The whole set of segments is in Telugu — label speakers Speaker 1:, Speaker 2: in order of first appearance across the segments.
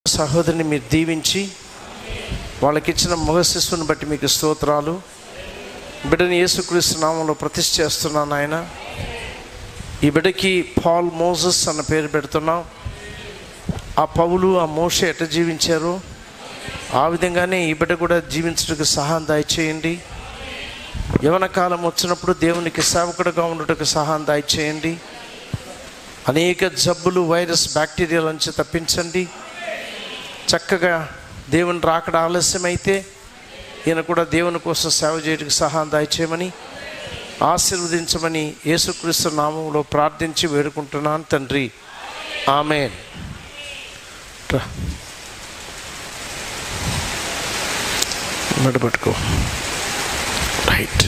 Speaker 1: సహోదరిని మీరు దీవించి వాళ్ళకిచ్చిన మగ శిశువుని బట్టి మీకు స్తోత్రాలు. బిడ్డని యేసుక్రీస్తు నామంలో ప్రతిష్ఠ చేస్తున్నాను ఆయన. ఈ బిడ్డకి పాల్ మోజెస్ అన్న పేరు పెడుతున్నాం. ఆ పౌలు ఆ మోషే ఎట్లా జీవించారో ఆ విధంగానే ఈ బిడ్డ కూడా జీవించడానికి సహాయం దయచేయండి. యవన కాలం వచ్చినప్పుడు దేవునికి సేవకుడుగా ఉండటకు సహాయం దయచేయండి. అనేక జబ్బులు, వైరస్, బ్యాక్టీరియాల నుంచి తప్పించండి. చక్కగా దేవుని రాకడ ఆలస్యమైతే ఈయన కూడా దేవుని కోసం సేవ చేయడానికి సహాయం దయచేయమని ఆశీర్వదించమని యేసుక్రీస్తు నామంలో ప్రార్థించి వేడుకుంటున్నాను తండ్రి, ఆమేన్. మెడపట్టుకో. రైట్.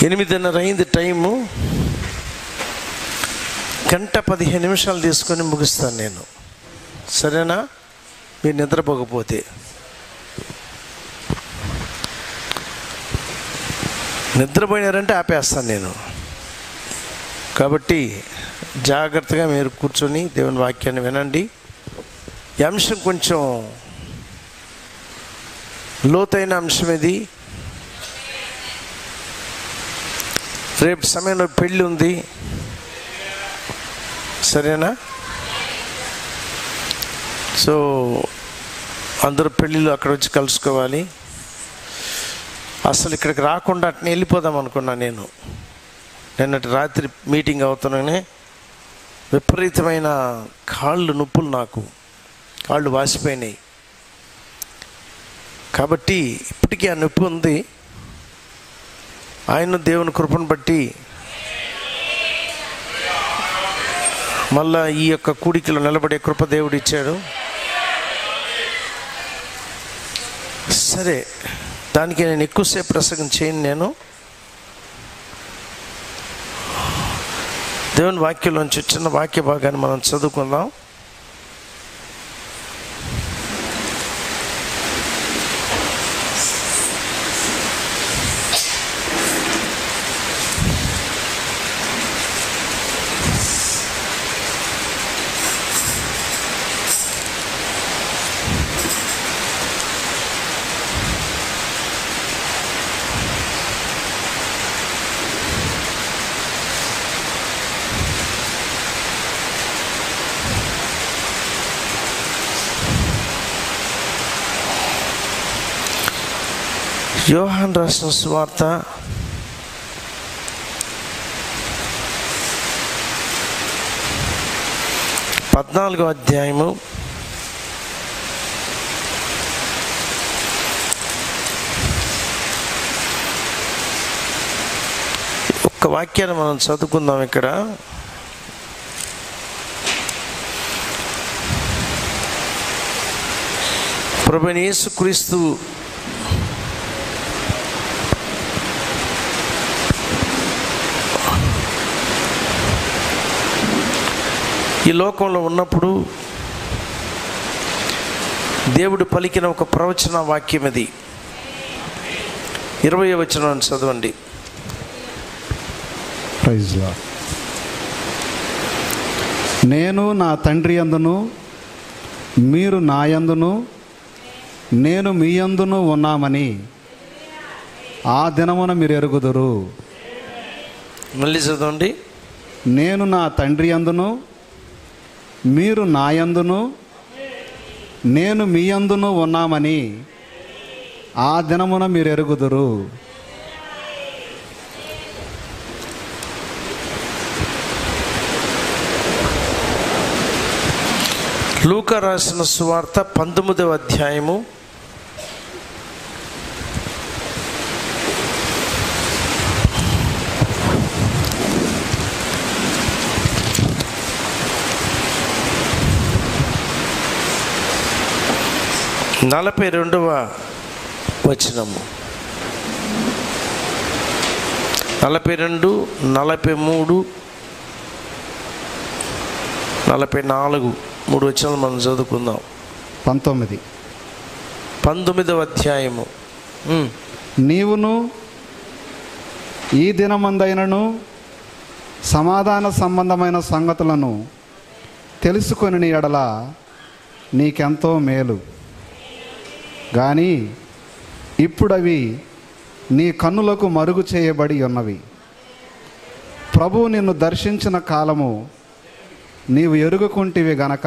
Speaker 1: ఎనిమిదిన్నర అయింది టైము. 1:15 తీసుకొని ముగిస్తాను నేను, సరేనా? మీరు నిద్రపోకపోతే. నిద్రపోయినారంటే ఆపేస్తాను నేను. కాబట్టి జాగ్రత్తగా మీరు కూర్చొని దేవుని వాక్యాన్ని వినండి. ఈ అంశం కొంచెం లోతైన అంశం ఇది. రేపు సమయంలో పెళ్ళి ఉంది, సరేనా? సో అందరూ పెళ్ళిళ్ళు అక్కడ వచ్చి కలుసుకోవాలి. అసలు ఇక్కడికి రాకుండా అట్నే వెళ్ళిపోదాం అనుకున్నా నేను. నిన్నటి రాత్రి మీటింగ్ అవుతున్నానే విపరీతమైన కాళ్ళు నొప్పులు, నాకు కాళ్ళు వాసిపోయినాయి. కాబట్టి ఇప్పటికీ ఆ నొప్పి ఉంది. ఆయన దేవుని కృపను బట్టి మళ్ళా ఈ యొక్క కూడికలో నిలబడే కృప దేవుడు ఇచ్చాడు. సరే, దానికి నేను ఎక్కువసేపు ప్రసంగం చేయను. నేను దేవుని వాక్యంలోంచి చిన్న వాక్య భాగాన్ని మనం చదువుకుందాం. యోహాను రాసిన సువార్త 14వ అధ్యాయము 1 వాక్యాన్ని మనం చదువుకుందాం. ఇక్కడ ప్రభువైన యేసుక్రీస్తు ఈ లోకంలో ఉన్నప్పుడు దేవుడు పలికిన ఒక ప్రవచన వాక్యం ఇది. 20వ వచనం చదవండి.
Speaker 2: Praise lord. నేను నా తండ్రి యందును మీరు నా యందును నేను మీ యందును ఉన్నామని ఆ దినమున మీరు ఎరుగుదురు.
Speaker 1: మళ్ళీ చదవండి.
Speaker 2: నేను నా తండ్రి యందును మీరు నా యందును నేను మీ యందును ఉన్నామని ఆ దినమున మీరు ఎరుగుదురు.
Speaker 1: లూకా రాసిన సువార్త 19వ అధ్యాయము 42వ వచనము. 42, 43, 44 3 వచనాలు మనం చదువుకుందాం.
Speaker 2: 19.
Speaker 1: 19వ అధ్యాయము
Speaker 2: నీవును ఈ దినమందైనను సమాధాన సంబంధమైన సంగతులను తెలుసుకొని ఎడల నీకెంతో మేలు. కానీ ఇప్పుడవి నీ కన్నులకు మరుగు చేయబడి ఉన్నవి. ప్రభువు నిన్ను దర్శించిన కాలము నీవు ఎరుగుకుంటివి గనక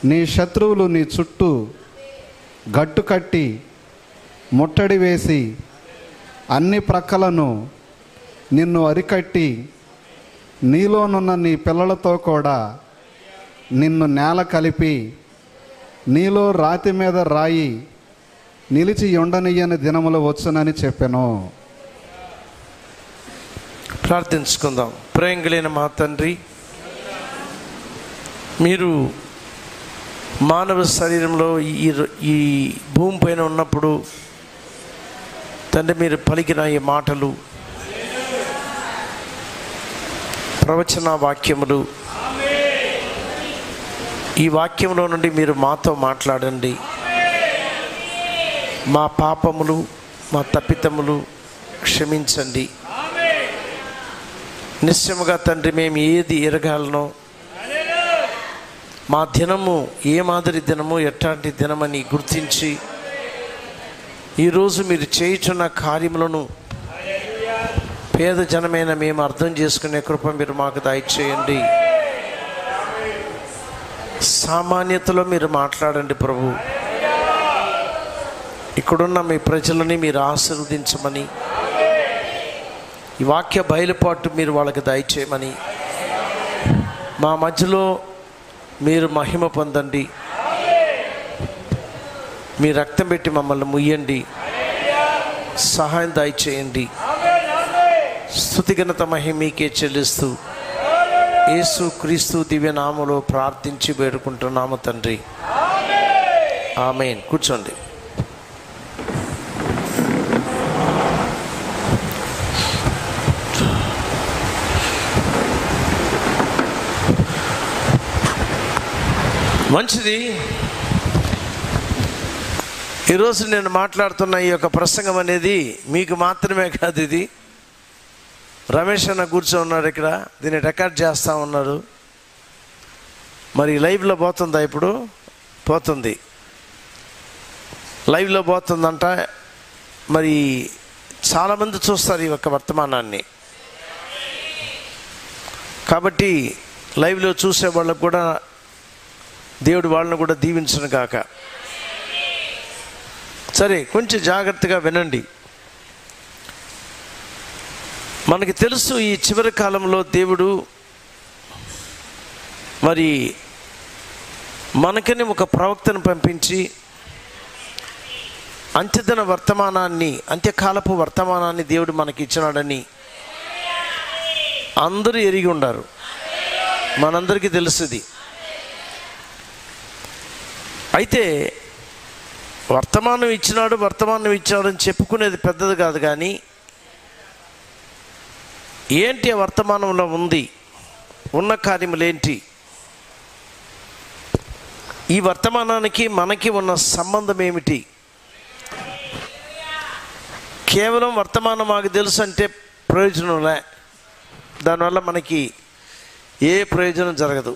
Speaker 2: నీ శత్రువులు నీ చుట్టూ గట్టు కట్టి ముట్టడి వేసి అన్ని ప్రక్కలను నిన్ను అరికట్టి నీలోనున్న నీ పిల్లలతో కూడా నిన్ను నేల కలిపి నీలో రాతి మీద రాయి నిలిచి ఉండనియని దినములు వచ్చునని చెప్పెను.
Speaker 1: ప్రార్థించుకుందాం. ప్రేమ కలిగిన మా తండ్రి, మీరు మానవ శరీరంలో ఈ భూమి పైన ఉన్నప్పుడు తండ్రి మీరు పలికిన ఈ మాటలు, ప్రవచన వాక్యములు, ఈ వాక్యంలో నుండి మీరు మాతో మాట్లాడండి. మా పాపములు మా తప్పిదములు క్షమించండి. నిశ్చయముగా తండ్రి మేము ఏది ఎరగాలనో, మా దినము ఏ మాదిరి దినము ఎట్లాంటి దినమని గుర్తించి ఈరోజు మీరు చేయుచున్న కార్యములను పేద జనమైన మేము అర్థం చేసుకునే కృప మీరు మాకు దయచేయండి. సామాన్యతలో మీరు మాట్లాడండి ప్రభు. ఇక్కడున్న మీ ప్రజలని మీరు ఆశీర్వదించమని, ఈ వాక్య బయలుపాటు మీరు వాళ్ళకి దయచేయమని, మా మధ్యలో మీరు మహిమ పొందండి. మీ రక్తం పెట్టి మమ్మల్ని ముయ్యండి, సహాయం దయచేయండి. స్తుతి ఘనత మహిమ మీకే చెల్లిస్తూ యేసు క్రీస్తు దివ్య నామములో ప్రార్థించి వేడుకుంటున్నాము తండ్రి, ఆమేన్. కూర్చోండి. మంచిది. ఈరోజు నేను మాట్లాడుతున్న ఈ యొక్క ప్రసంగం అనేది మీకు మాత్రమే కాదు. ఇది రమేష్ అన్న కూర్చో ఉన్నాడు ఇక్కడ, దీన్ని రికార్డ్ చేస్తూ ఉన్నారు. మరి లైవ్లో పోతుందా? ఇప్పుడు పోతుంది, లైవ్లో పోతుందంట. మరి చాలామంది చూస్తారు ఈ యొక్క వర్తమానాన్ని. కాబట్టి లైవ్లో చూసే వాళ్ళకు కూడా దేవుడు వాళ్ళని కూడా దీవించును గాక. సరే, కొంచెం జాగ్రత్తగా వినండి. మనకి తెలుసు ఈ చివరి కాలంలో దేవుడు మరి మనకని ఒక ప్రవక్తను పంపించి అంత్యదిన వర్తమానాన్ని, అంత్యకాలపు వర్తమానాన్ని దేవుడు మనకి ఇచ్చినాడని అందరూ ఎరిగి ఉండారు. మనందరికీ తెలుసుది. అయితే వర్తమానం ఇచ్చినాడని చెప్పుకునేది పెద్దది కాదు. కానీ ఏంటి ఆ వర్తమానంలో ఉన్న కార్యములేంటి, ఈ వర్తమానానికి మనకి ఉన్న సంబంధం ఏమిటి? కేవలం వర్తమానం మాకు తెలుసు అంటే ప్రయోజనంలే, దానివల్ల మనకి ఏ ప్రయోజనం జరగదు.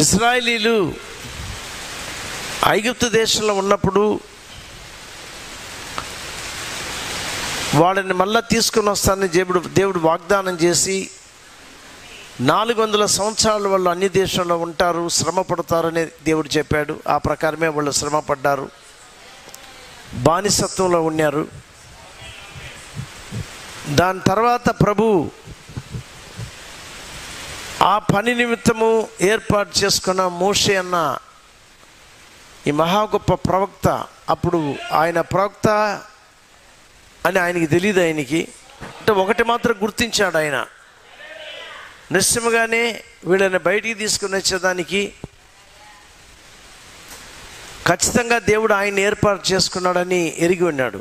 Speaker 1: ఇశ్రాయేలీలు ఐగుప్తు దేశంలో ఉన్నప్పుడు వాళ్ళని మళ్ళా తీసుకుని వస్తానని దేవుడు వాగ్దానం చేసి 400 సంవత్సరాలు వాళ్ళు అన్ని దేశంలో ఉంటారు, శ్రమ పడతారని దేవుడు చెప్పాడు. ఆ ప్రకారమే వాళ్ళు శ్రమ పడ్డారు, బానిసత్వంలో ఉన్నారు. దాని తర్వాత ప్రభు ఆ పని నిమిత్తము ఏర్పాటు చేసుకున్న మోషే అన్న ఈ మహా గొప్ప ప్రవక్త, అప్పుడు ఆయన ప్రవక్త అని ఆయనకి తెలియదు. ఆయనకి అంటే ఒకటి మాత్రం గుర్తించాడు ఆయన, నిశ్చయముగానే వీళ్ళని బయటికి తీసుకుని వచ్చేదానికి ఖచ్చితంగా దేవుడు ఆయన ఏర్పాటు చేసుకున్నాడని ఎరిగి ఉన్నాడు.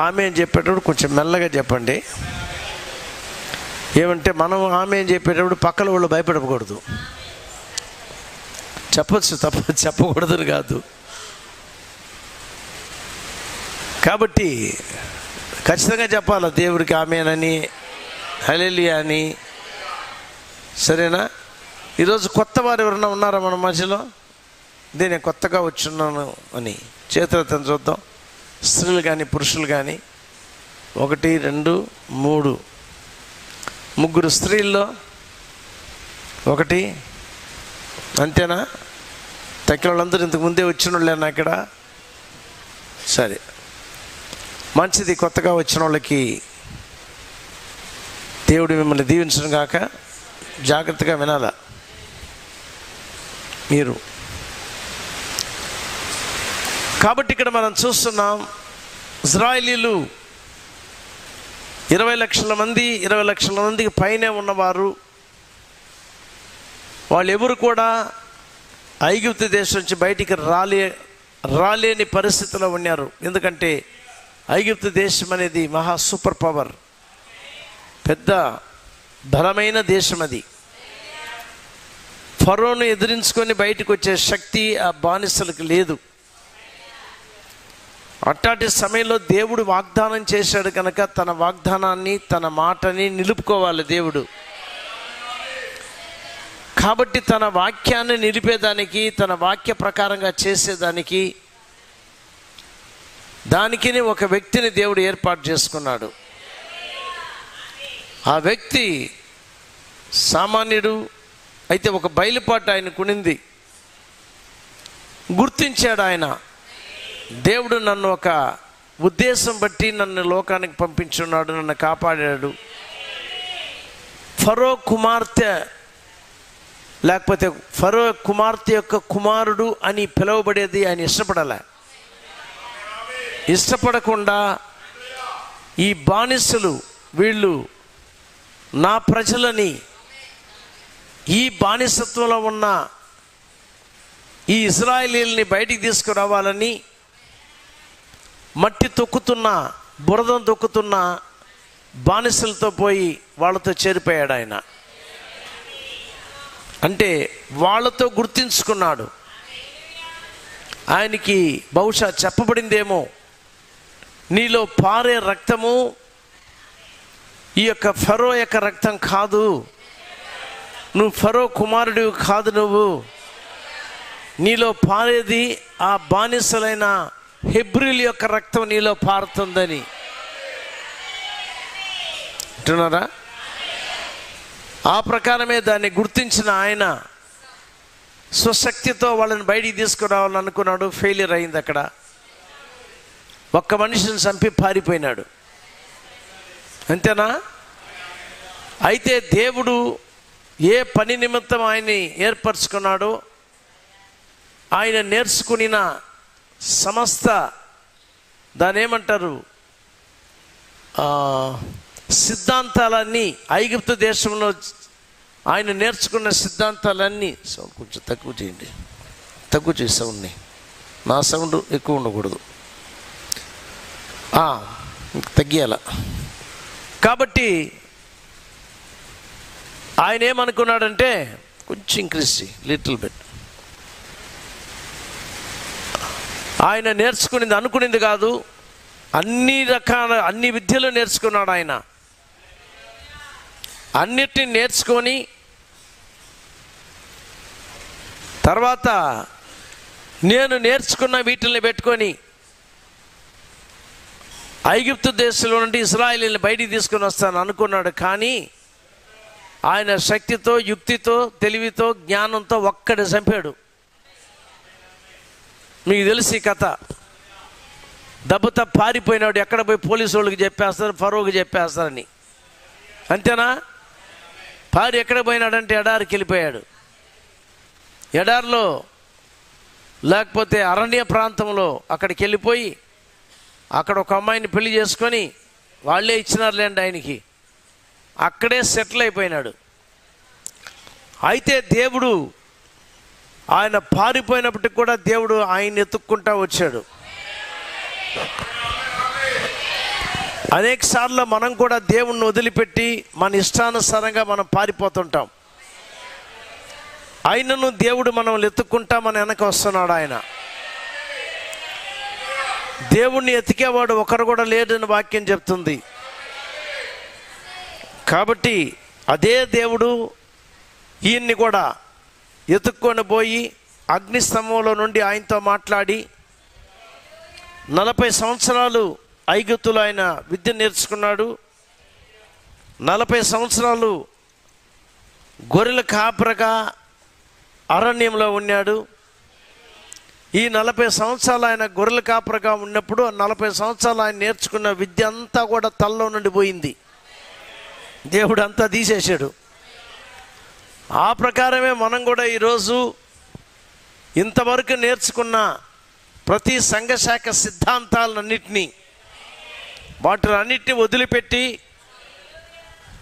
Speaker 1: ఆమె అని చెప్పేటప్పుడు కొంచెం మెల్లగా చెప్పండి. ఏమంటే మనం ఆమె అని చెప్పేటప్పుడు పక్కన వాళ్ళు భయపడకూడదు. చెప్పచ్చు, చెప్పకూడదని కాదు. కాబట్టి ఖచ్చితంగా చెప్పాలి దేవుడికి ఆమేనని, హల్లెలూయా అని. సరేనా? ఈరోజు కొత్త వారు ఎవరైనా ఉన్నారా మన మధ్యలో? నేను కొత్తగా వచ్చున్నాను అని చేతులెత్తని చూద్దాం. స్త్రీలు కానీ పురుషులు కానీ. 1 2 3 ముగ్గురు స్త్రీల్లో 1. అంతేనా? తక్కిన వాళ్ళందరూ ఇంతకు ముందే వచ్చిన వాళ్ళేనా ఇక్కడ? సరే, మంచిది. కొత్తగా వచ్చిన వాళ్ళకి దేవుడు మిమ్మల్ని దీవించను గాక. జాగ్రత్తగా వినాలా మీరు. కాబట్టి ఇక్కడ మనం చూస్తున్నాం, ఇశ్రాయేలీలు 20 లక్షల మందికి పైనే ఉన్నవారు. వాళ్ళు ఎవరు కూడా ఐగుప్తు దేశం నుంచి బయటికి రాలేని పరిస్థితిలో ఉన్నారు. ఎందుకంటే ఐగుప్తు దేశం అనేది మహా సూపర్ పవర్, పెద్ద బలమైన దేశం. అది ఫరోను ఎదిరించుకొని బయటకు వచ్చే శక్తి ఆ బానిసలకు లేదు. అట్లాంటి సమయంలో దేవుడు వాగ్దానం చేశాడు కనుక తన వాగ్దానాన్ని, తన మాటని నిలుపుకోవాలి దేవుడు. కాబట్టి తన వాక్యాన్ని నిలిపేదానికి, తన వాక్య ప్రకారంగా చేసేదానికి, దానికి ఒక వ్యక్తిని దేవుడు ఏర్పాటు చేసుకున్నాడు. ఆ వ్యక్తి సామాన్యుడు అయితే ఒక బయలుపాటు ఆయనకునింది. గుర్తించాడు ఆయన, దేవుడు నన్ను ఒక ఉద్దేశం బట్టి నన్ను లోకానికి పంపించున్నాడు, నన్ను కాపాడాడు. ఫరో కుమార్తె లేకపోతే ఫరో కుమార్తె యొక్క కుమారుడు అని పిలువబడేది ఆయన ఇష్టపడకుండా ఈ బానిసలు వీళ్ళు నా ప్రజలని, ఈ బానిసత్వంలో ఉన్న ఈ ఇశ్రాయేలీయుల్ని బయటికి తీసుకురావాలని మట్టి తొక్కుతున్న, బురదం తొక్కుతున్న బానిసలతో పోయి వాళ్ళతో చేరిపోయాడు ఆయన. అంటే వాళ్ళతో గుర్తించుకున్నాడు. ఆయనకి బహుశా చెప్పబడిందేమో, నీలో పారే రక్తము ఈ యొక్క ఫరో యొక్క రక్తం కాదు, నువ్వు ఫరో కుమారుడు కాదు, నువ్వు నీలో పారేది ఆ బానిసలైన హెబ్రీల యొక్క రక్తం నీలో పారుతుందని అంటున్నారా? ఆ ప్రకారమే దాన్ని గుర్తించిన ఆయన స్వశక్తితో వాళ్ళని బయటికి తీసుకురావాలని అనుకున్నాడు. ఫెయిలియర్ అయింది. అక్కడ ఒక్క మనిషిని చంపి పారిపోయినాడు. అంతేనా? అయితే దేవుడు ఏ పని నిమిత్తం ఆయన్ని ఏర్పరచుకున్నాడో, ఆయన నేర్చుకున్న సమస్త దాని ఏమంటారు సిద్ధాంతాలన్నీ, ఐగుప్తు దేశంలో ఆయన నేర్చుకున్న సిద్ధాంతాలన్నీ, సౌండ్ కొంచెం తక్కువ చేయండి, తక్కువ చేసి సౌండ్ని, నా సౌండ్ ఎక్కువ ఉండకూడదు, తగ్గియాల. కాబట్టి ఆయన ఏమనుకున్నాడంటే కొంచెం ఇంక్రీజ్ చేయి, లిటిల్ బిట్. ఆయన నేర్చుకునేది అనుకునేది కాదు, అన్ని రకాల అన్ని విద్యలు నేర్చుకున్నాడు ఆయన. అన్నిటిని నేర్చుకొని తర్వాత నేను నేర్చుకున్న వీటిని పెట్టుకొని ఐగుప్తు దేశంలో నుండి ఇశ్రాయేలీయులను బయటికి తీసుకొని వస్తాను అనుకున్నాడు. కానీ ఆయన శక్తితో, యుక్తితో, తెలివితో, జ్ఞానంతో ఒక్కడే చంపాడు. మీకు తెలిసి కథ. దెబ్బతో పారిపోయినాడు. ఎక్కడ పోయి పోలీసు వాళ్ళకి చెప్పేస్తారు, ఫరోకి చెప్పేస్తారని. అంతేనా? పారి ఎక్కడ పోయినాడంటే ఎడారికి వెళ్ళిపోయాడు. ఎడారిలో లేకపోతే అరణ్య ప్రాంతంలో అక్కడికి వెళ్ళిపోయి అక్కడ ఒక అమ్మాయిని పెళ్లి చేసుకొని, వాళ్ళే ఇచ్చినారులేండి ఆయనకి, అక్కడే సెటిల్ అయిపోయినాడు. అయితే దేవుడు ఆయన పారిపోయినప్పటికి కూడా దేవుడు ఆయన ఎత్తుక్కుంటా వచ్చాడు. అనేక సార్లు మనం కూడా దేవుణ్ణి వదిలిపెట్టి మన ఇష్టానుసారంగా మనం పారిపోతుంటాం. ఆయనను దేవుడు మనం ఎత్తుక్కుంటా మన వెనక వస్తున్నాడు. ఆయన దేవుణ్ణి ఎతికేవాడు ఒకరు కూడా లేడని వాక్యం చెప్తుంది. కాబట్టి అదే దేవుడు ఈయన్ని కూడా ఎత్తుక్కొని పోయి అగ్నిస్తంభంలో నుండి ఆయనతో మాట్లాడి 40 సంవత్సరాలు ఐగుప్తులో ఆయన విద్య నేర్చుకున్నాడు. 40 సంవత్సరాలు గొర్రెల కాపరిగా అరణ్యంలో ఉన్నాడు. ఈ 40 సంవత్సరాలు ఆయన గొర్రెల కాపరిగా ఉన్నప్పుడు 40 సంవత్సరాలు ఆయన నేర్చుకున్న విద్య అంతా కూడా తలలో నుండి పోయింది. దేవుడు అంతా తీసేశాడు. ఆ ప్రకారమే మనం కూడా ఈరోజు ఇంతవరకు నేర్చుకున్న ప్రతి సంఘశాఖ సిద్ధాంతాలన్నింటినీ వాటినన్నిటిని వదిలిపెట్టి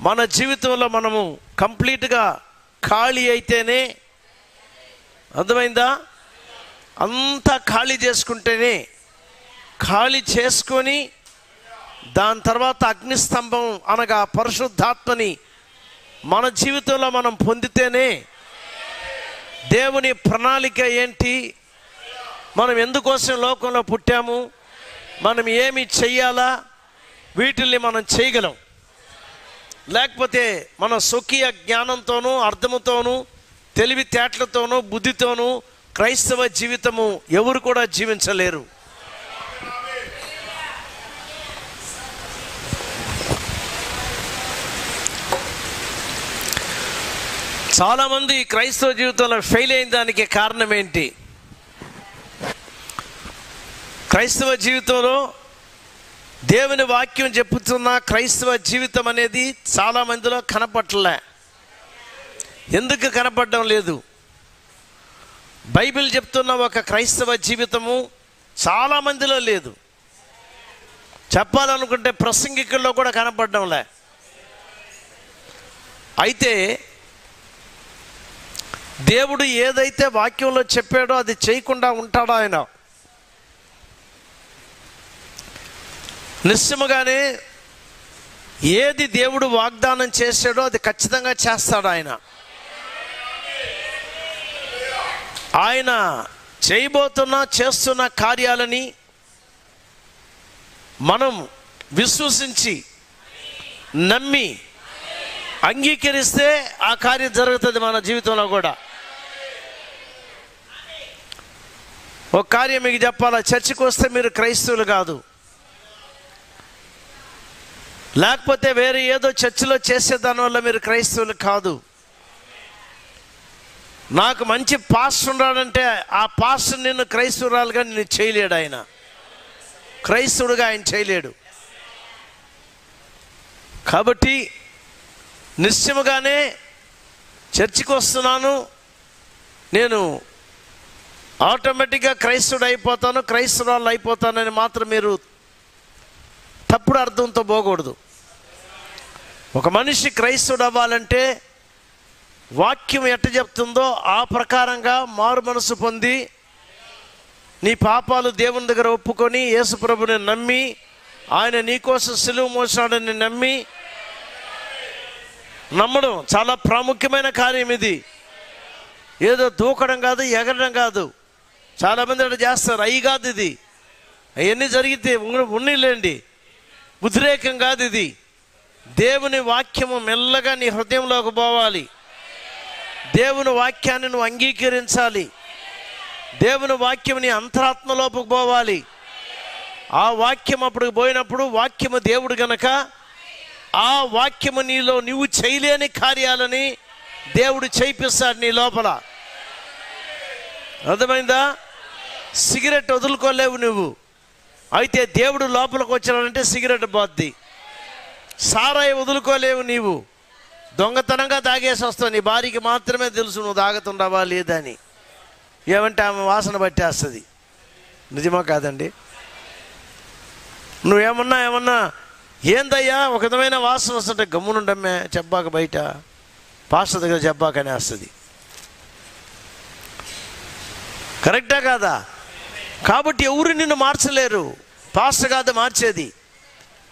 Speaker 1: మన జీవితంలో మనము కంప్లీట్గా ఖాళీ అయితేనే, అర్థమైందా, అంతా ఖాళీ చేసుకుంటేనే, ఖాళీ చేసుకొని దాని తర్వాత అగ్నిస్తంభం అనగా పరిశుద్ధాత్మని మన జీవితంలో మనం పొందితేనే దేవుని ప్రణాళిక ఏంటి, మనం ఎందుకోసం లోకంలో పుట్టాము, మనం ఏమి చెయ్యాలా, వీటిల్ని మనం చేయగలం. లేకపోతే మన స్వకీయ జ్ఞానంతోనూ అర్థముతోనూ తెలివితేటలతోనూ బుద్ధితోనూ క్రైస్తవ జీవితము ఎవరు కూడా జీవించలేరు. చాలామంది క్రైస్తవ జీవితంలో ఫెయిల్ అయిన దానికి కారణం ఏంటి? క్రైస్తవ జీవితంలో దేవుని వాక్యం చెప్పుతున్న క్రైస్తవ జీవితం అనేది చాలా మందిలో కనపడలే. ఎందుకు కనపడడం లేదు? బైబిల్ చెప్తున్న ఒక క్రైస్తవ జీవితము చాలా మందిలో లేదు. చెప్పాలనుకుంటే ప్రసంగికుల్లో కూడా కనపడడంలే. అయితే దేవుడు ఏదైతే వాక్యంలో చెప్పాడో అది చేయకుండా ఉంటాడో ఆయన. నిశ్చయముగానే ఏది దేవుడు వాగ్దానం చేశాడో అది ఖచ్చితంగా చేస్తాడు ఆయన. ఆయన చేస్తున్న కార్యాలని మనం విశ్వసించి నమ్మి అంగీకరిస్తే ఆ కార్యం జరుగుతుంది మన జీవితంలో కూడా. ఒక కార్యం మీకు చెప్పాలా, చర్చికి వస్తే మీరు క్రైస్తవులు కాదు, లేకపోతే వేరే ఏదో చర్చిలో చేసే దానివల్ల మీరు క్రైస్తవులు కాదు. నాకు మంచి పాస్టర్ ఉన్నాడంటే ఆ పాస్టర్ నిన్ను క్రైస్తవురాలుగా నిన్ను చేయలేడు. ఆయన క్రైస్తవుడుగా ఆయన చేయలేడు. కాబట్టి నిశ్చయముగానే చర్చికి వస్తున్నాను, నేను ఆటోమేటిక్గా క్రైస్తవుడు అయిపోతాను, క్రైస్తవురాలు అయిపోతానని మాత్రం మీరు తప్పుడు అర్థంతో పోకూడదు. ఒక మనిషి క్రైస్తవుడు అవ్వాలంటే వాక్యం ఎట్ట చెప్తుందో ఆ ప్రకారంగా మారు మనసు పొంది నీ పాపాలు దేవుని దగ్గర ఒప్పుకొని యేసుప్రభుని నమ్మి ఆయన నీకోసం సిలువ మోసాడని నమ్మడం చాలా ప్రాముఖ్యమైన కార్యం. ఇది ఏదో దూకడం కాదు, ఎగరడం కాదు. చాలామంది అట్లా చేస్తారు. అవి కాదు ఇది. అవన్నీ జరిగితే ఉన్నీలేండి, ఉద్రేకం కాదు ఇది. దేవుని వాక్యము మెల్లగా నీ హృదయంలోకి పోవాలి. దేవుని వాక్యాన్ని నువ్వు అంగీకరించాలి. దేవుని వాక్యం నీ అంతరాత్మలోకి పోవాలి. ఆ వాక్యం అప్పుడు పోయినప్పుడు వాక్యము దేవుడు గనక ఆ వాక్యము నీలో నువ్వు చేయలేని కార్యాలని దేవుడు చేయిస్తాడు నీ లోపల. అర్థమైందా? సిగరెట్ వదులుకోలేవు నువ్వు, అయితే దేవుడు లోపలికి వచ్చాడంటే సిగరెట్ పోద్ది. సారాయి వదులుకోలేవు నీవు, దొంగతనంగా తాగేసి వస్తావు. నీ భార్యకి మాత్రమే తెలుసు నువ్వు తాగుతుండవా లేదని. ఏమంటే ఆమె వాసన పట్టేస్తుంది. నిజమా కాదండి? నువ్వేమన్నా ఏందయ్యా ఒక విధమైన వాసన వస్తుంటే గమ్మునుండమ్మే, చెప్పాక బయట పాస్టర్ దగ్గర చెప్పాకనే వస్తుంది. కరెక్టా కాదా? కాబట్టి ఎవరు నిన్ను మార్చలేరు. పాస్టర్ కాదు మార్చేది,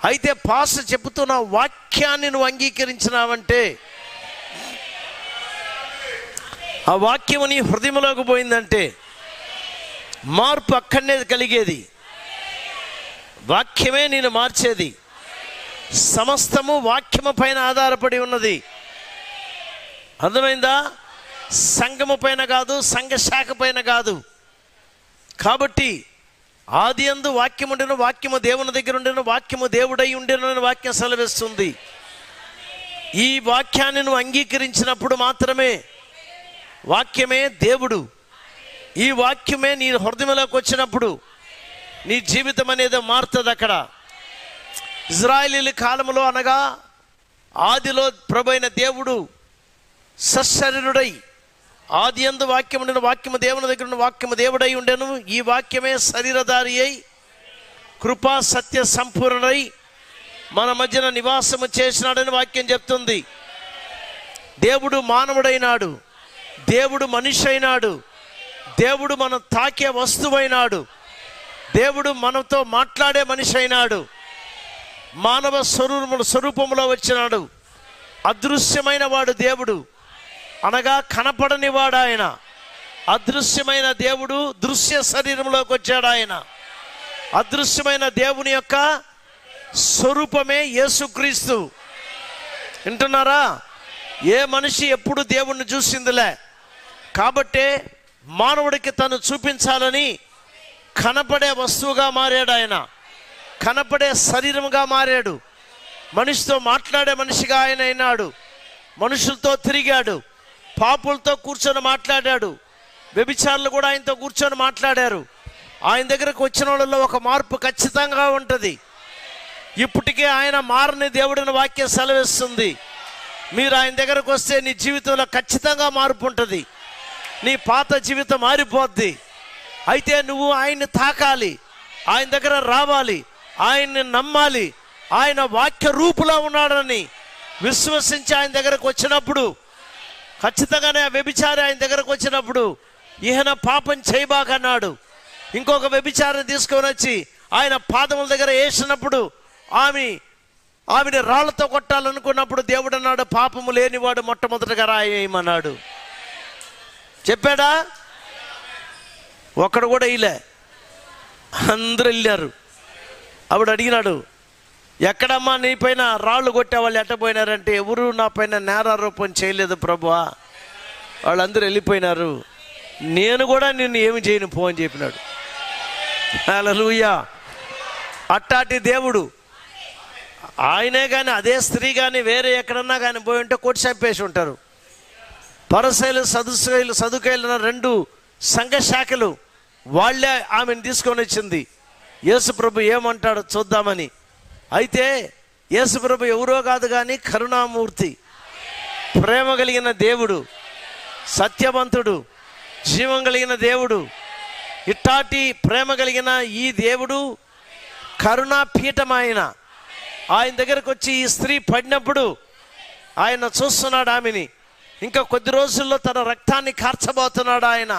Speaker 1: అయితే పాస్టర్ చెబుతున్న వాక్యాన్ని నువ్వు అంగీకరించినావంటే, ఆ వాక్యము నీ హృదయంలోకి పోయిందంటే మార్పు అక్కడనే కలిగేది. వాక్యమే నేను మార్చేది. సమస్తము వాక్యము పైన ఆధారపడి ఉన్నది. అర్థమైందా? సంఘము పైన కాదు, సంఘ శాఖ పైన కాదు. కాబట్టి ఆది యందు వాక్యము ఉండెను, వాక్యము దేవుని దగ్గర ఉండెను, వాక్యము దేవుడై ఉండెను అని వాక్యం సెలవిస్తుంది. ఈ వాక్యాన్ని నువ్వు అంగీకరించినప్పుడు మాత్రమే, వాక్యమే దేవుడు, ఈ వాక్యమే నీ హృదయంలోకి వచ్చినప్పుడు నీ జీవితం అనేది మారుతుంది. అక్కడ ఇజ్రాయేలీల కాలంలో అనగా ఆదిలో ప్రభువైన దేవుడు సశరీరుడై, ఆది యందు వాక్యం ఉండెను, వాక్యము దేవుని దగ్గర ఉన్న, వాక్యము దేవుడై ఉండెను, ఈ వాక్యమే శరీరధారి అయి కృపా సత్య సంపూర్ణై మన మధ్యన నివాసము చేసినాడని వాక్యం చెప్తుంది. దేవుడు మానవుడైనాడు, దేవుడు మనిషి అయినాడు, దేవుడు మనం తాకే వస్తువైనాడు, దేవుడు మనతో మాట్లాడే మనిషి అయినాడు, మానవ స్వరూపంలో వచ్చినాడు. అదృశ్యమైన వాడు దేవుడు, అనగా కనపడని వాడు ఆయన. అదృశ్యమైన దేవుడు దృశ్య శరీరంలోకి వచ్చాడు. ఆయన అదృశ్యమైన దేవుని యొక్క స్వరూపమే యేసుక్రీస్తు. వింటున్నారా? ఏ మనిషి ఎప్పుడు దేవుణ్ణి చూసిందిలే. కాబట్టే మానవుడికి తను చూపించాలని కనపడే వస్తువుగా మారాడు. ఆయన కనపడే శరీరముగా మారాడు. మనిషితో మాట్లాడే మనిషిగా ఆయన అయినాడు. మనుషులతో తిరిగాడు, పాపులతో కూర్చొని మాట్లాడాడు, వ్యభిచారులు కూడా ఆయనతో కూర్చొని మాట్లాడారు. ఆయన దగ్గరకు వచ్చిన వాళ్ళలో ఒక మార్పు ఖచ్చితంగా ఉంటుంది. ఇప్పటికే ఆయన మారని దేవుడిని వాక్యం సెలవిస్తుంది. మీరు ఆయన దగ్గరకు వస్తే నీ జీవితంలో ఖచ్చితంగా మార్పు ఉంటుంది. నీ పాత జీవితం మారిపోద్ది. అయితే నువ్వు ఆయన్ని తాకాలి, ఆయన దగ్గర రావాలి, ఆయన్ని నమ్మాలి. ఆయన వాక్య రూపులో ఉన్నాడని విశ్వసించి ఆయన దగ్గరకు వచ్చినప్పుడు ఖచ్చితంగానే ఆ వ్యభిచారి ఆయన దగ్గరకు వచ్చినప్పుడు ఈయన పాపం చేయబాకన్నాడు. ఇంకొక వ్యభిచారిని తీసుకొని వచ్చి ఆయన పాదముల దగ్గర వేసినప్పుడు ఆమెని రాళ్లతో కొట్టాలనుకున్నప్పుడు దేవుడు అన్నాడు, పాపము లేనివాడు మొట్టమొదటిగా రాయేయమన్నాడు. చెప్పాడా? ఒక్కడు కూడా ఇలా అందరూ వెళ్ళారు. అప్పుడు అడిగినాడు, ఎక్కడమ్మా నీ పైన రాళ్ళు కొట్టే వాళ్ళు ఎట్టపోయినారంటే, ఎవరు నా పైన నేరారోపణ చేయలేదు ప్రభువా, వాళ్ళందరూ వెళ్ళిపోయినారు, నేను కూడా నిన్ను ఏమి చేయను పో అని చెప్పినాడు. హల్లెలూయా. అట్టాటి దేవుడు ఆయనే. కానీ అదే స్త్రీ కానీ వేరే ఎక్కడన్నా కానీ పోయి ఉంటే కొట్టి చంపేసి ఉంటారు. పరిసయ్యులు సదుకాయలు రెండు సంఘ శాఖలు వాళ్ళే ఆమెను తీసుకొని వచ్చింది. యేసుప్రభు ఏమంటాడో చూద్దామని. అయితే యేసుప్రభు ఎవరో కాదు కానీ కరుణామూర్తి, ప్రేమ కలిగిన దేవుడు, సత్యవంతుడు, జీవం కలిగిన దేవుడు. ఇట్టాటి ప్రేమ కలిగిన ఈ దేవుడు కరుణాపీఠం. ఆయన దగ్గరకు వచ్చి ఈ స్త్రీ పడినప్పుడు ఆయన చూస్తున్నాడు ఆమెని. ఇంకా కొద్ది రోజుల్లో తన రక్తాన్ని కార్చబోతున్నాడు ఆయన.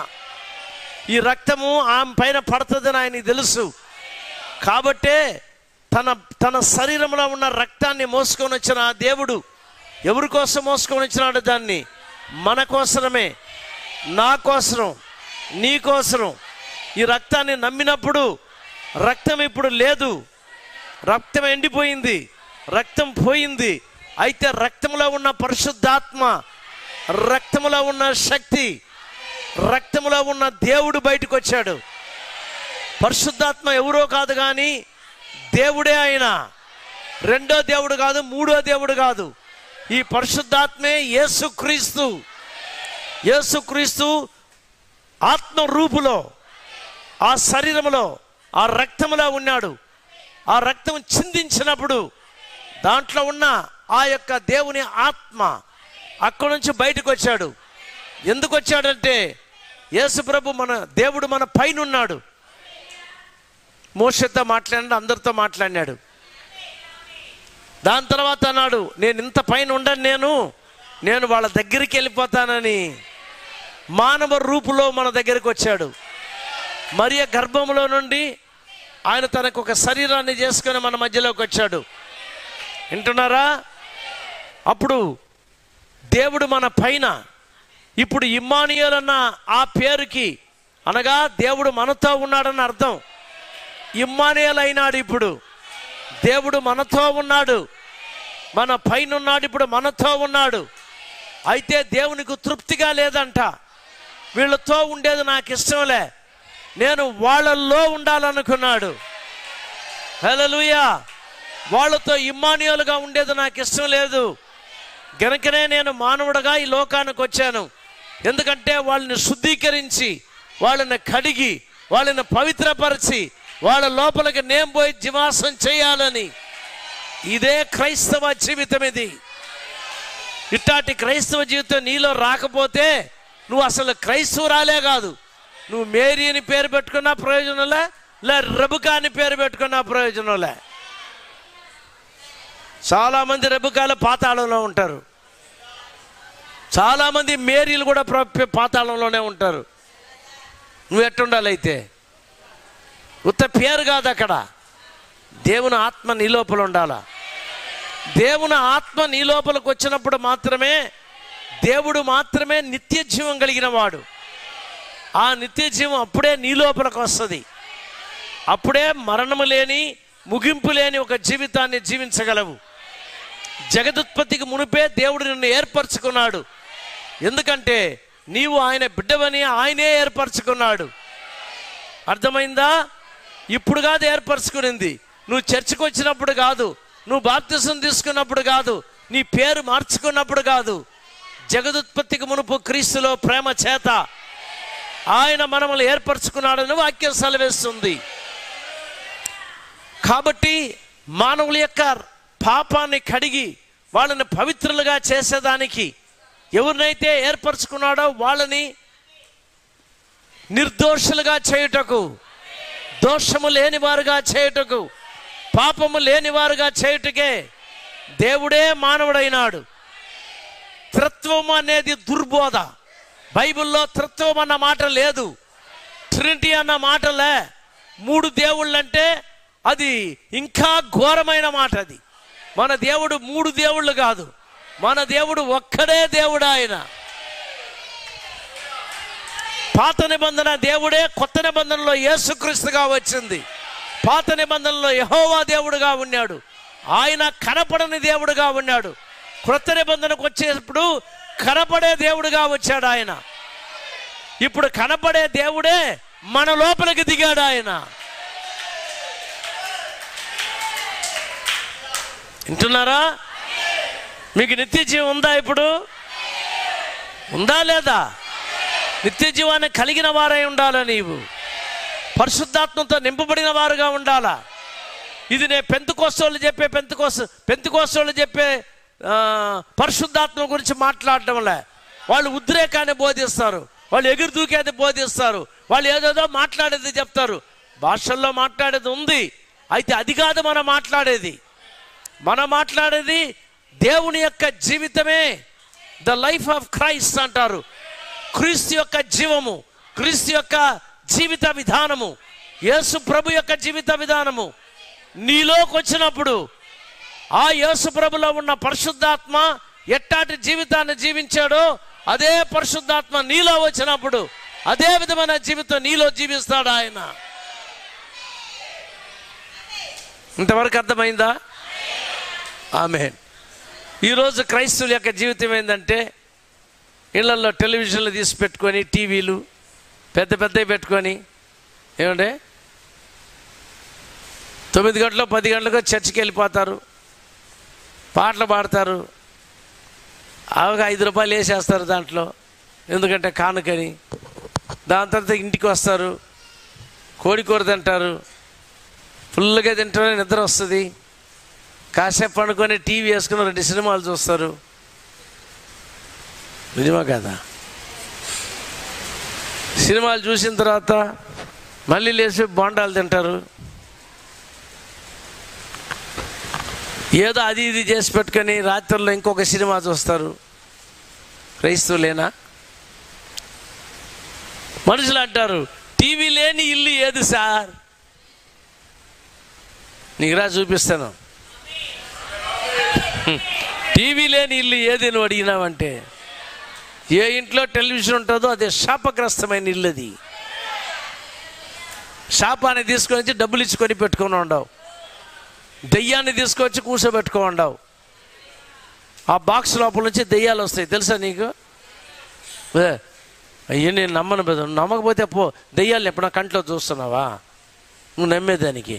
Speaker 1: ఈ రక్తము ఆమె పైన పడుతుందని ఆయనకి తెలుసు. కాబట్టే తన శరీరంలో ఉన్న రక్తాన్ని మోసుకొని వచ్చిన ఆ దేవుడు ఎవరి కోసం మోసుకొని వచ్చినాడు? దాన్ని మన కోసమే, నా కోసరం, నీ కోసరం. ఈ రక్తాన్ని నమ్మినప్పుడు రక్తం ఇప్పుడు లేదు, రక్తం ఎండిపోయింది, రక్తం పోయింది. అయితే రక్తంలో ఉన్న పరిశుద్ధాత్మ, రక్తంలో ఉన్న శక్తి, రక్తంలో ఉన్న దేవుడు బయటకు వచ్చాడు. పరిశుద్ధాత్మ ఎవరో కాదు కానీ దేవుడే. ఆయన రెండో దేవుడు కాదు, మూడో దేవుడు కాదు. ఈ పరిశుద్ధాత్మే యేసుక్రీస్తు. యేసుక్రీస్తు ఆత్మ రూపులో ఆ శరీరంలో ఆ రక్తంలో ఉన్నాడు. ఆ రక్తం చిందించినప్పుడు దాంట్లో ఉన్న ఆ యొక్క దేవుని ఆత్మ అక్కడి నుంచి బయటకు వచ్చాడు. ఎందుకు వచ్చాడంటే యేసుప్రభు మన దేవుడు మన పైన ఉన్నాడు. మోషేతో మాట్లాడినాడు, అందరితో మాట్లాడినాడు. దాని తర్వాత అన్నాడు, నేను ఇంత పైన ఉండను, నేను వాళ్ళ దగ్గరికి వెళ్ళిపోతానని మానవ రూపులో మన దగ్గరికి వచ్చాడు. మరియ గర్భంలో నుండి ఆయన తనకు ఒక శరీరాన్ని చేసుకొని మన మధ్యలోకి వచ్చాడు. వింటున్నారా? అప్పుడు దేవుడు మన పైన, ఇప్పుడు ఇమ్మానుయేల్ అన్న ఆ పేరుకి, అనగా దేవుడు మనతో ఉన్నాడని అర్థం. ఇమ్మానుయేల్ అయినాడు. ఇప్పుడు దేవుడు మనతో ఉన్నాడు, మన పైన ఉన్నాడు, ఇప్పుడు మనతో ఉన్నాడు. అయితే దేవునికి తృప్తిగా లేదంట. వీళ్ళతో ఉండేది నాకు ఇష్టంలే, నేను వాళ్ళల్లో ఉండాలనుకున్నాడు. హల్లెలూయా. వాళ్ళతో ఇమ్మానుయేలుగా ఉండేది నాకు ఇష్టం లేదు గనుకనే నేను మానవుడిగా ఈ లోకానికి వచ్చాను. ఎందుకంటే వాళ్ళని శుద్ధీకరించి, వాళ్ళని కడిగి, వాళ్ళని పవిత్రపరిచి, వాళ్ళ లోపలికి నేను పోయి నివాసం చేయాలని. ఇదే క్రైస్తవ జీవితం. ఇది ఇట్లాంటి క్రైస్తవ జీవితం నీలో రాకపోతే నువ్వు అసలు క్రైస్తవురాలే కాదు. నువ్వు మేరీ అని పేరు పెట్టుకున్నా ప్రయోజనంలే, లే రెబుకా అని పేరు పెట్టుకున్నా ప్రయోజనంలే. చాలామంది రెబుకాలు పాతాళంలో ఉంటారు, చాలామంది మేరీలు కూడా పాతాళంలోనే ఉంటారు. నువ్వు ఎట్టుండాలి? అయితే ఉత్త పేరు కాదు, అక్కడ దేవుని ఆత్మ నీ లోపల ఉండాలా. దేవుని ఆత్మ నీ లోపలికి వచ్చినప్పుడు మాత్రమే దేవుడు మాత్రమే నిత్య జీవం కలిగిన వాడు. ఆ నిత్య జీవం అప్పుడే నీ లోపలికి వస్తుంది. అప్పుడే మరణము లేని, ముగింపు లేని ఒక జీవితాన్ని జీవించగలవు. జగదుత్పత్తికి మునిపే దేవుడు నిన్ను ఏర్పరచుకున్నాడు. ఎందుకంటే నీవు ఆయన బిడ్డవని ఆయనే ఏర్పరచుకున్నాడు. అర్థమైందా? ఇప్పుడు కాదు ఏర్పరచుకునింది, నువ్వు చర్చికి వచ్చినప్పుడు కాదు, నువ్వు బాప్తిసం తీసుకున్నప్పుడు కాదు, నీ పేరు మార్చుకున్నప్పుడు కాదు. జగదుత్పత్తికి మునుపు క్రీస్తులో ప్రేమ చేత ఆయన మనల్ని ఏర్పరచుకున్నాడని వాక్యం సెలవిస్తుంది. కాబట్టి మానవుల యొక్క పాపాన్ని కడిగి వాళ్ళని పవిత్రులుగా చేసేదానికి ఎవరినైతే ఏర్పరచుకున్నాడో వాళ్ళని నిర్దోషులుగా చేయుటకు, దోషము లేనివారుగా చేయుటకు, పాపము లేనివారుగా చేయుటకే దేవుడే మానవుడైనాడు. త్రిత్వం అనేది దుర్బోధ. బైబిల్లో త్రిత్వం అన్న మాట లేదు, ట్రినిటీ అన్న మాటలే. 3 దేవుళ్ళంటే అది ఇంకా ఘోరమైన మాట. అది మన దేవుడు 3 దేవుళ్ళు కాదు, మన దేవుడు ఒక్కడే దేవుడు. ఆయన పాత నిబంధన దేవుడే కొత్త నిబంధనలో యేసుక్రీస్తుగా వచ్చింది. పాత నిబంధనలో యెహోవా దేవుడుగా ఉన్నాడు, ఆయన కనపడని దేవుడుగా ఉన్నాడు. క్రొత్త నిబంధనకు వచ్చేటప్పుడు కనపడే దేవుడుగా వచ్చాడు ఆయన. ఇప్పుడు కనపడే దేవుడే మన లోపలికి దిగాడు ఆయన. వింటున్నారా? మీకు నిత్య జీవం ఉందా? ఇప్పుడు ఉందా లేదా? నిత్య జీవాన్ని కలిగిన వారై ఉండాలా. నీవు పరిశుద్ధాత్మతో నింపబడిన వారుగా ఉండాలా. ఇది నేను పెంతెకోస్తోళ్ళు చెప్పే పరిశుద్ధాత్మ గురించి మాట్లాడటంలే. వాళ్ళు ఉద్రేకాన్ని బోధిస్తారు, వాళ్ళు ఎగురు దూకేది బోధిస్తారు, వాళ్ళు ఏదేదో మాట్లాడేది చెప్తారు. భాషల్లో మాట్లాడేది ఉంది, అయితే అది కాదు మనం మాట్లాడేది. మనం మాట్లాడేది దేవుని యొక్క జీవితమే. ద లైఫ్ ఆఫ్ క్రైస్ట్ అంటారు. క్రీస్తు యొక్క జీవము, క్రీస్తు యొక్క జీవిత విధానము, యేసు ప్రభు యొక్క జీవిత విధానము నీలోకి వచ్చినప్పుడు, ఆ యేసు ప్రభులో ఉన్న పరిశుద్ధాత్మ ఎట్టాటి జీవితాన్ని జీవించాడో అదే పరిశుద్ధాత్మ నీలో వచ్చినప్పుడు అదే విధమైన జీవితం నీలో జీవిస్తాడు ఆయన. ఇంతవరకు అర్థమైందా? ఆమేన్. ఈరోజు క్రైస్తవుల యొక్క జీవితం ఏంటంటే, ఇళ్లలో టెలివిజన్లు తీసి పెట్టుకొని, టీవీలు పెద్ద పెద్దవి పెట్టుకొని, ఏమంటే 9 గంటలు 10 గంటలకు చర్చికి వెళ్ళిపోతారు, పాటలు పాడతారు, అవగా 5 రూపాయలు వేసేస్తారు దాంట్లో, ఎందుకంటే కానుకని. దాని తర్వాత ఇంటికి వస్తారు, కోడికూర తింటారు, ఫుల్గా తింటారు, నిద్ర వస్తుంది, కాసేపు పండుకొని టీవీ వేసుకుని 2 సినిమాలు చూస్తారు. నిజమా కదా? సినిమాలు చూసిన తర్వాత మళ్ళీ లేచి బోండాలు తింటారు, ఏదో అది ఇది చేసి పెట్టుకొని రాత్రుల్లో ఇంకొక సినిమా చూస్తారు. క్రైస్తవులేనా? మనుషులు అంటారు, టీవీ లేని ఇల్లు ఏది సార్? నీకు రా చూపిస్తాను. టీవీ లేని ఇల్లు ఏది నువ్వు అడిగినావంటే, ఏ ఇంట్లో టెలివిజన్ ఉంటుందో అదే శాపగ్రస్తమైన ఇల్లు. అది శాపాన్ని తీసుకొని వచ్చి డబ్బులు ఇచ్చి కొని పెట్టుకొని ఉండవు, దెయ్యాన్ని తీసుకొచ్చి కూర్చోబెట్టుకో ఉండవు. ఆ బాక్స్ లోపల నుంచి దెయ్యాలు వస్తాయి, తెలుసా నీకు? అయ్యో నేను నమ్మను బెద, నమ్మకపోతే పో. దెయ్యాలను ఎప్పుడన్నా కంట్లో చూస్తున్నావా నువ్వు? నమ్మేదానికి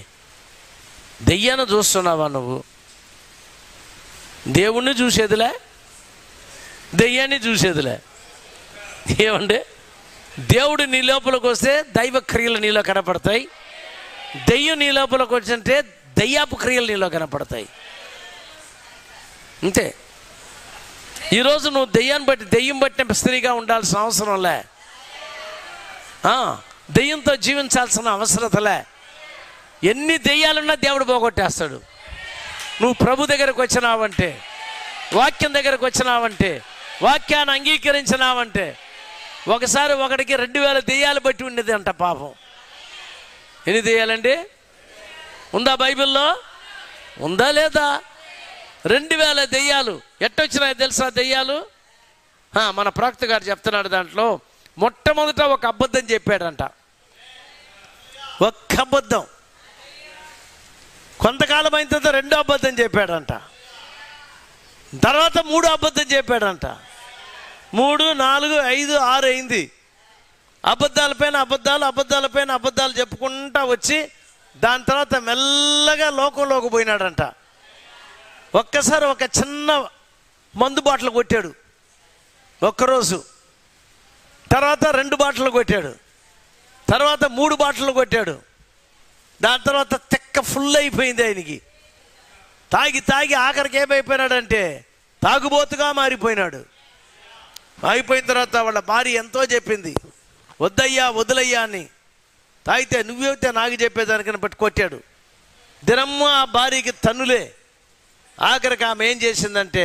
Speaker 1: దెయ్యాన్ని చూస్తున్నావా నువ్వు? దేవుణ్ణి చూసేదిలే, దెయ్యాన్ని చూసేదిలే. ఏమండి, దేవుడు నీ లోపలికి వస్తే దైవ క్రియలు నీలో కనపడతాయి, దెయ్యం నీ లోపలికి వచ్చింటే దయ్యాపు క్రియలు నీలో కనపడతాయి. అంతే. ఈరోజు నువ్వు దెయ్యం బట్టిన స్త్రీగా ఉండాల్సిన అవసరంలే, దెయ్యంతో జీవించాల్సిన అవసరతలే. ఎన్ని దెయ్యాలున్నా దేవుడు పోగొట్టేస్తాడు. నువ్వు ప్రభు దగ్గరకు వచ్చినావంటే, వాక్యం దగ్గరకు వచ్చినావంటే, వాక్యాన్ని అంగీకరించినావంటే, ఒకసారి ఒకడికి 2000 దెయ్యాలు బట్టి ఉండేది అంట పాపం. ఎన్ని దెయ్యాలండి? ఉందా బైబిల్లో? ఉందా లేదా? 2000 దెయ్యాలు. ఎట్టొచ్చినాయి తెలుసా దెయ్యాలు? మన ప్రవక్త గారు చెప్తున్నాడు దాంట్లో. మొట్టమొదట ఒక అబద్ధం చెప్పాడంట, ఒక్క అబద్ధం. కొంతకాలం అయిన తర్వాత 2వ అబద్ధం చెప్పాడంట, తర్వాత 3వ అబద్ధం చెప్పాడంట. 3, 4, 5, 6 అయింది. అబద్ధాలపైన అబద్ధాలు చెప్పుకుంటా వచ్చి దాని తర్వాత మెల్లగా లోకంలోకి పోయినాడంట. ఒక్కసారి ఒక చిన్న మందు బాటలు కొట్టాడు ఒక్కరోజు, తర్వాత 2 బాటలు కొట్టాడు, తర్వాత 3 బాటలు కొట్టాడు. దాని తర్వాత తెక్క ఫుల్ అయిపోయింది ఆయనకి. తాగి ఆఖరికి ఏమైపోయినాడంటే తాగుబోతుగా మారిపోయినాడు. అయిపోయిన తర్వాత వాళ్ళ భార్య ఎంతో చెప్పింది, వద్దయ్యా వదులయ్యా అని. తాగితే నువ్వేతే నాకు చెప్పేదానికని బట్టి కొట్టాడు. దినమ్మ ఆ భార్యకి తన్నులే. ఆఖరికి ఆమె ఏం చేసిందంటే,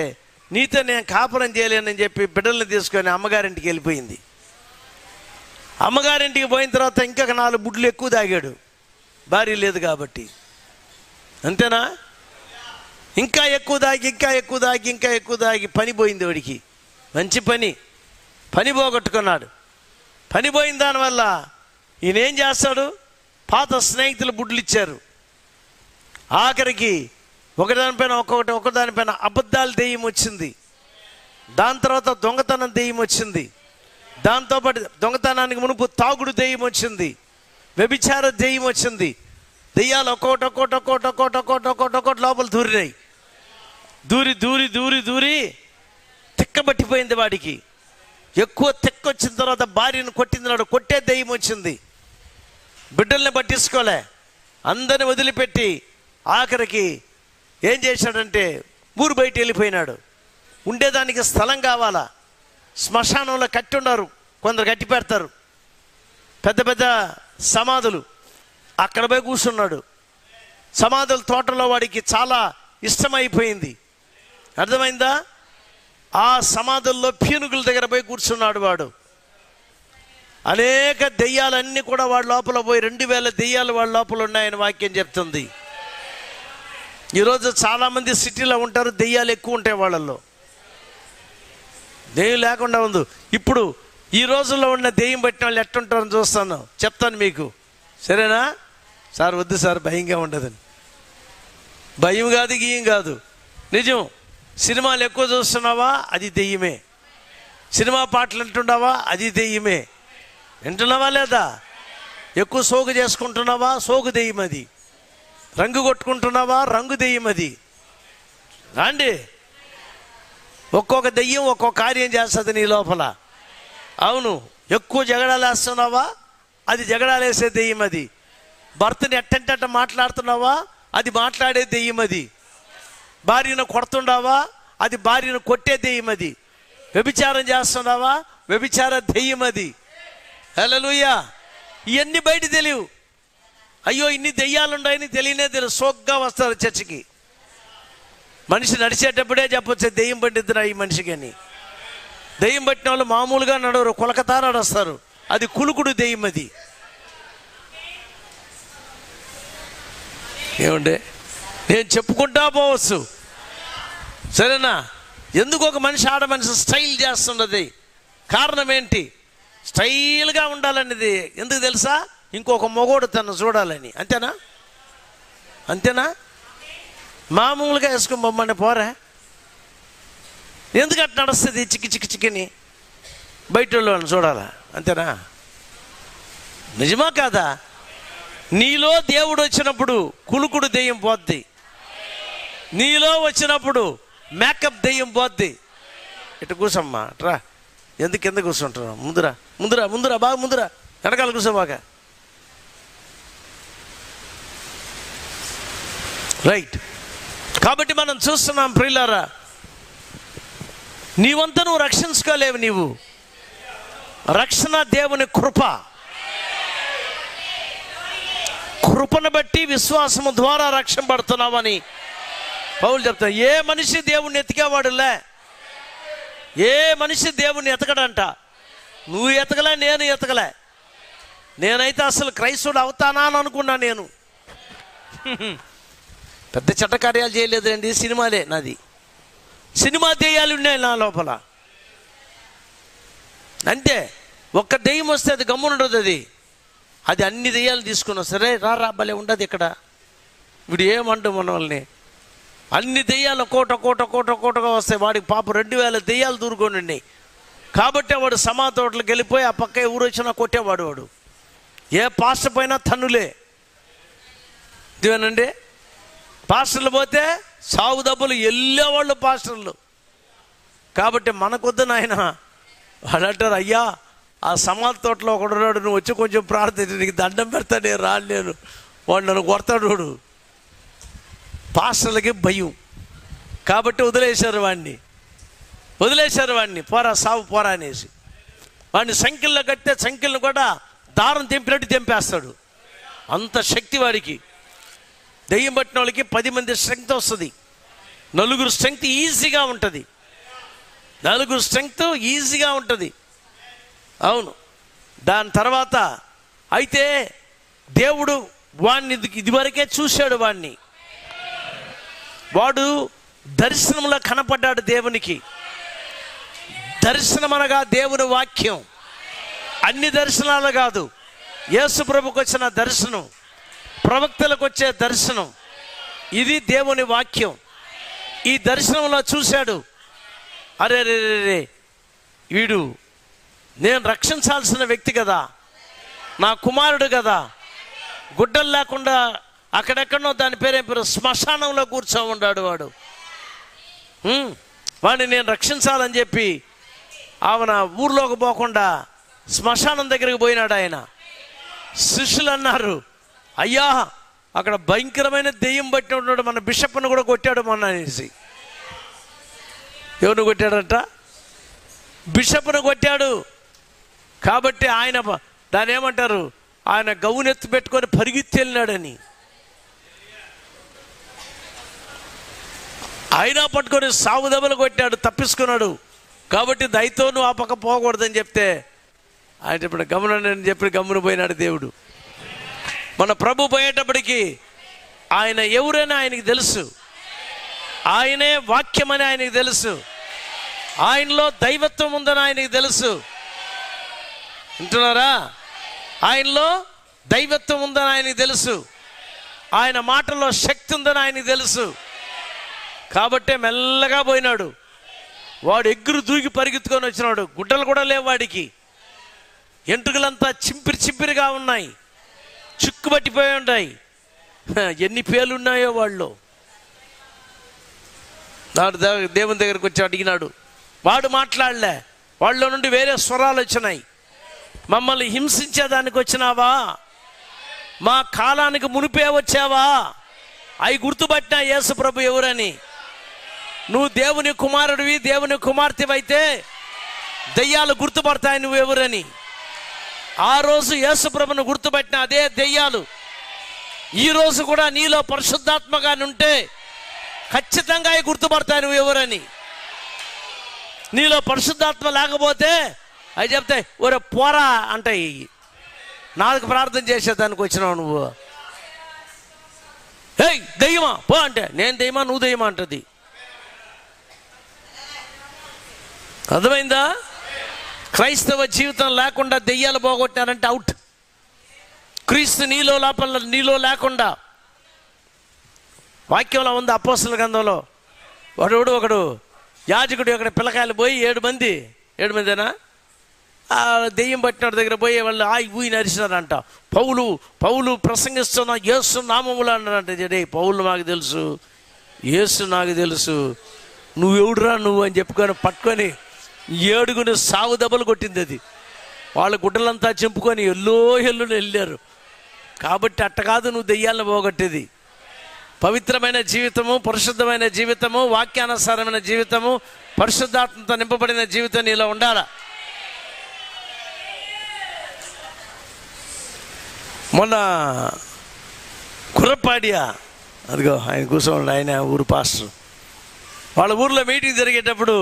Speaker 1: నీతో నేను కాపురం చేయలేనని చెప్పి బిడ్డల్ని తీసుకొని అమ్మగారింటికి వెళ్ళిపోయింది. అమ్మగారింటికి పోయిన తర్వాత ఇంకొక 4 బుడ్లు ఎక్కువ తాగాడు, భార్య లేదు కాబట్టి. అంతేనా? ఇంకా ఎక్కువ తాగి పని పోయింది వాడికి. మంచి పని పోగొట్టుకున్నాడు. పని పోయిన దానివల్ల ఈయన ఏం చేస్తాడు, పాత స్నేహితులు బుడ్లు ఇచ్చారు. ఆఖరికి ఒకదానిపైన అబద్ధాలు దెయ్యం వచ్చింది. దాని తర్వాత దొంగతనం దెయ్యం వచ్చింది. దాంతోపాటు దొంగతనానికి మునుపు తాగుడు దెయ్యం వచ్చింది, వ్యభిచార దెయ్యం వచ్చింది. దెయ్యాలు ఒక్కోటి లోపల దూరినాయి. దూరి తిక్కబట్టిపోయింది వాడికి. ఎక్కువ తిక్కొచ్చిన తర్వాత భార్యను కొట్టింది, కొట్టే దెయ్యం వచ్చింది. బిడ్డల్ని పట్టించుకోలే, అందరిని వదిలిపెట్టి ఆఖరికి ఏం చేశాడంటే ఊరు బయట వెళ్ళిపోయినాడు. ఉండేదానికి స్థలం కావాలా, శ్మశానంలో కట్టి ఉన్నారు, కొందరు కట్టి పెడతారు పెద్ద పెద్ద సమాధులు, అక్కడ పోయి కూర్చున్నాడు. సమాధుల తోటలో వాడికి చాలా ఇష్టమైపోయింది, అర్థమైందా? ఆ సమాధుల్లో పీనుగుల దగ్గర పోయి కూర్చున్నాడు వాడు. అనేక దెయ్యాలన్నీ కూడా వాడి లోపల పోయి 2000 దెయ్యాలు వాళ్ళ లోపల ఉన్నాయని వాక్యం చెప్తుంది. ఈరోజు చాలామంది సిటీలో ఉంటారు, దెయ్యాలు ఎక్కువ ఉంటాయి వాళ్ళల్లో, దెయ్యం లేకుండా ఉంది. ఇప్పుడు ఈ రోజుల్లో ఉన్న దెయ్యం పట్టిన వాళ్ళు ఎట్టుంటారని చూస్తాను, చెప్తాను మీకు, సరేనా? సార్ వద్దు సార్, భయంగా ఉండదని. భయం కాదు, గీయం కాదు, నిజం. సినిమాలు ఎక్కువ చూస్తున్నావా, అది దెయ్యమే. సినిమా పాటలు వింటున్నావా, అది దెయ్యమే. వింటున్నావా లేదా? ఎక్కువ సోగు చేసుకుంటున్నావా, సోగు దెయ్యం అది. రంగు కొట్టుకుంటున్నావా, రంగు దెయ్యం అది. అండి, ఒక్కొక్క దెయ్యం ఒక్కొక్క కార్యం చేస్తుంది నీ లోపల. అవును, ఎక్కువ జగడాలు వేస్తున్నావా, అది జగడాలు వేసే దెయ్యం అది. భర్తని ఎట్టంటే మాట్లాడుతున్నావా, అది మాట్లాడే దెయ్యం అది. భార్యను కొడుతున్నావా, అది భార్యను కొట్టే దెయ్యం అది. వ్యభిచారం చేస్తున్నావా, వ్యభిచార దెయ్యం అది. హల్లెలూయా. ఇవన్నీ బయట తెలియవు. అయ్యో ఇన్ని దెయ్యాలు ఉన్నాయని తెలియనే తెలియదు. సోగ్గా వస్తారు చర్చికి. మనిషి నడిచేటప్పుడే చెప్పొచ్చు దెయ్యం పట్టిద్దురా ఈ మనిషికి అని. దెయ్యం పట్టిన వాళ్ళు మామూలుగా నడవరు, కొలకతా నడుస్తారు. అది కులుకుడు దెయ్యం అది. ఏమండే నేను చెప్పుకుంటా పోవచ్చు, సరేనా? ఎందుకు ఒక మనిషి ఆడ మనిషి స్టైల్ చేస్తున్నది? కారణం ఏంటి? స్టైల్గా ఉండాలనేది ఎందుకు తెలుసా? ఇంకొక మొగోడు తను చూడాలని. అంతేనా? అంతేనా? మామూలుగా వేసుకుని బొమ్మని పోరా, ఎందుకు అట్లా నడుస్తుంది చిక్కి చిక్కి చిక్కిని బయట వాళ్ళని చూడాలా? అంతేనా? నిజమా కాదా? నీలో దేవుడు వచ్చినప్పుడు కులుకుడు దెయ్యం పోద్ది, నీలో వచ్చినప్పుడు మేకప్ దెయ్యం పోద్ది. ఇటు కూర్చోమ్మా, రా. ఎందుకు కూర్చుంటున్నావు? ముందురా ముందురా ముందురా, బాగా ముందురా, వెనకాల కూర్చో బాగా. రైట్. కాబట్టి మనం చూస్తున్నాం ప్రియులారా, నీవంతా నువ్వు రక్షించుకోలేవు. నీవు రక్షణ దేవుని కృపను బట్టి విశ్వాసము ద్వారా రక్షింపబడుతున్నామని పౌలు చెప్తా. ఏ మనిషి దేవుణ్ణి ఎతికేవాడులే, ఏ మనిషి దేవుణ్ణి ఎతకడంట. నువ్వు ఎతకలే, నేను ఎతకలే. నేనైతే అసలు క్రైస్తవుడు అవుతానా అని అనుకున్నా. నేను పెద్ద చట్టకార్యాలు చేయలేదండి, సినిమాలే నాది. సినిమా దెయ్యాలు ఉన్నాయి నా లోపల అంతే. ఒక్క దెయ్యం వస్తే అది గమ్మునుండదు, అది అన్ని దెయ్యాలు తీసుకున్నా సరే రా భలే ఉండదు ఇక్కడ. వీడు ఏమంటు మన వాళ్ళని అన్ని దెయ్యాలు కోటగా వస్తాయి. వాడికి పాప 2000 దెయ్యాలు దూరుకొని. కాబట్టి వాడు సమాతోటలకు వెళ్ళిపోయి ఆ పక్క ఊరు వచ్చినా కొట్టేవాడు. వాడు ఏ పాస్టర్ పైన తన్నులే. ఇదేనండి, పాస్టర్లు పోతే సాగు దెబ్బలు వెళ్ళేవాళ్ళు పాస్టర్లు. కాబట్టి మనకొద్దు నాయన. వాళ్ళు అంటారు, అయ్యా ఆ సమాధి తోటలో ఒకడున్నాడు, నువ్వు వచ్చి కొంచెం ప్రార్థించి నీకు దండం పెడతా, నేను రాలేను, వాడు నన్ను కొడతాడు. వాడు పాస్టర్లకి భయం కాబట్టి వదిలేశారు వాడిని. పోరా సావు పోరా అనేసి వాడిని సంఖ్యల్లో కట్టే సంఖ్యలను కూడా దారం తెంపినట్టు తెంపేస్తాడు. అంత శక్తి వాడికి. దెయ్యం పట్టిన వాళ్ళకి 10 మంది స్ట్రెంగ్త్ వస్తుంది, 4 స్ట్రెంగ్త్ ఈజీగా ఉంటుంది. 4 స్ట్రెంగ్త్ ఈజీగా ఉంటుంది. అవును. దాని తర్వాత అయితే దేవుడు వాడిని ఇదివరకే చూశాడు. వాడు దర్శనంలో కనపడ్డాడు దేవునికి. దర్శనం అనగా దేవుని వాక్యం. అన్ని దర్శనాలు కాదు, యేసు ప్రభుకు వచ్చిన దర్శనం, ప్రవక్తలకు వచ్చే దర్శనం, ఇది దేవుని వాక్యం. ఈ దర్శనంలో చూశాడు, అరే రే రే వీడు నేను రక్షించాల్సిన వ్యక్తి కదా, నా కుమారుడు కదా. గుడ్డలు లేకుండా అక్కడెక్కడో దాని పేరు శ్మశానంలో కూర్చో ఉన్నాడు వాడు. వాడిని నేను రక్షించాలని చెప్పి ఆమె ఊర్లోకి పోకుండా శ్మశానం దగ్గరికి పోయినాడు ఆయన. శిష్యులు అన్నారు, అయ్యా అక్కడ భయంకరమైన దెయ్యం పట్టి ఉన్నాడు, మన బిషప్ను కూడా కొట్టాడు మొన్న అనేసి. ఎవరిని కొట్టాడట? బిషప్ను కొట్టాడు. కాబట్టి ఆయన దాని ఏమంటారు, ఆయన గౌనెత్తి పెట్టుకొని పరిగెత్తి వెళ్ళినాడని. ఆయన పట్టుకొని సాగు దెబ్బలు కొట్టాడు, తప్పించుకున్నాడు. కాబట్టి దయతో నువ్వు ఆ పక్క పోకూడదని చెప్తే ఆయన చెప్పిన గమనని చెప్పి గమ్మున పోయినాడు దేవుడు. మన ప్రభు పోయేటప్పటికి ఆయన ఎవరైనా ఆయనకి తెలుసు, ఆయనే వాక్యం అని ఆయనకి తెలుసు, ఆయనలో దైవత్వం ఉందని ఆయనకి తెలుసు. వింటున్నారా? ఆయనలో దైవత్వం ఉందని ఆయనకి తెలుసు, ఆయన మాటల్లో శక్తి ఉందని ఆయనకి తెలుసు. కాబట్టే మెల్లగా పోయినాడు. వాడు ఎగురు దూకి పరిగెత్తుకొని వచ్చినాడు. గుడ్డలు కూడా లేవు వాడికి, ఎంట్రుకలంతా చింపిరిగా ఉన్నాయి, చిక్కుబట్టిపోయి ఉన్నాయి. ఎన్ని పేర్లు ఉన్నాయో వాళ్ళు. నాడు దేవుని దగ్గరికి వచ్చి అడిగినాడు. వాడు మాట్లాడలే, వాళ్ళలో నుండి వేరే స్వరాలు వచ్చినాయి. మమ్మల్ని హింసించేదానికి వచ్చినావా? మా కాలానికి మునిపే వచ్చావా? అవి గుర్తుపట్టినా యేసు ప్రభు ఎవరని. నువ్వు దేవుని కుమారుడివి, దేవుని కుమార్తెవైతే దెయ్యాలు గుర్తుపడతాయి నువ్వు ఎవరని. ఆ రోజు యేసు ప్రభును గుర్తుపట్టిన అదే దెయ్యాలు ఈరోజు కూడా నీలో పరిశుద్ధాత్మగా ఉంటే ఖచ్చితంగా గుర్తుపడతాయి నువ్వు ఎవరని. నీలో పరిశుద్ధాత్మ లేకపోతే అవి చెప్తాయి, ఒరే పోరా అంటాయి. నాకు ప్రార్థన చేసేదానికి వచ్చినావు నువ్వు. ఏయ్ దెయ్యమా పో అంటే, నేను దెయ్యమా నువ్వు దెయ్యమా అంటది. అర్థమైందా? క్రైస్తవ జీవితం లేకుండా దెయ్యాలు పోగొట్టారంటే అవుట్. క్రీస్తు నీలో లేకుండా. వాక్యంలో ఉంది అపోస్తలుల గ్రంథంలో, ఒకడు యాజకుడు అక్కడ పిల్లకాయలు పోయి 7 మందినా ఆ దెయ్యం పట్టిన దగ్గర పోయి వాళ్ళు ఊయి నరిచినారంట. పౌలు ప్రసంగిస్తున్న యేసు నామములు అన్నారంటే, పౌలు నాకు తెలుసు, యేసు నాకు తెలుసు, నువ్వెవడురా నువ్వు అని చెప్పుకొని పట్టుకొని 7 సాగు దెబ్బలు కొట్టింది. అది వాళ్ళ గుడ్డలంతా చెంపుకొని ఎల్లు వెళ్ళారు. కాబట్టి అట్ట కాదు నువ్వు దెయ్యాలను పోగొట్టేది. పవిత్రమైన జీవితము, పరిశుద్ధమైన జీవితము, వాక్యానుసారమైన జీవితము, పరిశుద్ధాత్మతో నింపబడిన జీవితం నీలో ఉండాలా. మొన్న కుర్రపాడియా, అదిగో ఆయన కూర్చోండి, ఆయన ఊరు పాస్టర్, వాళ్ళ ఊర్లో మీటింగ్ జరిగేటప్పుడు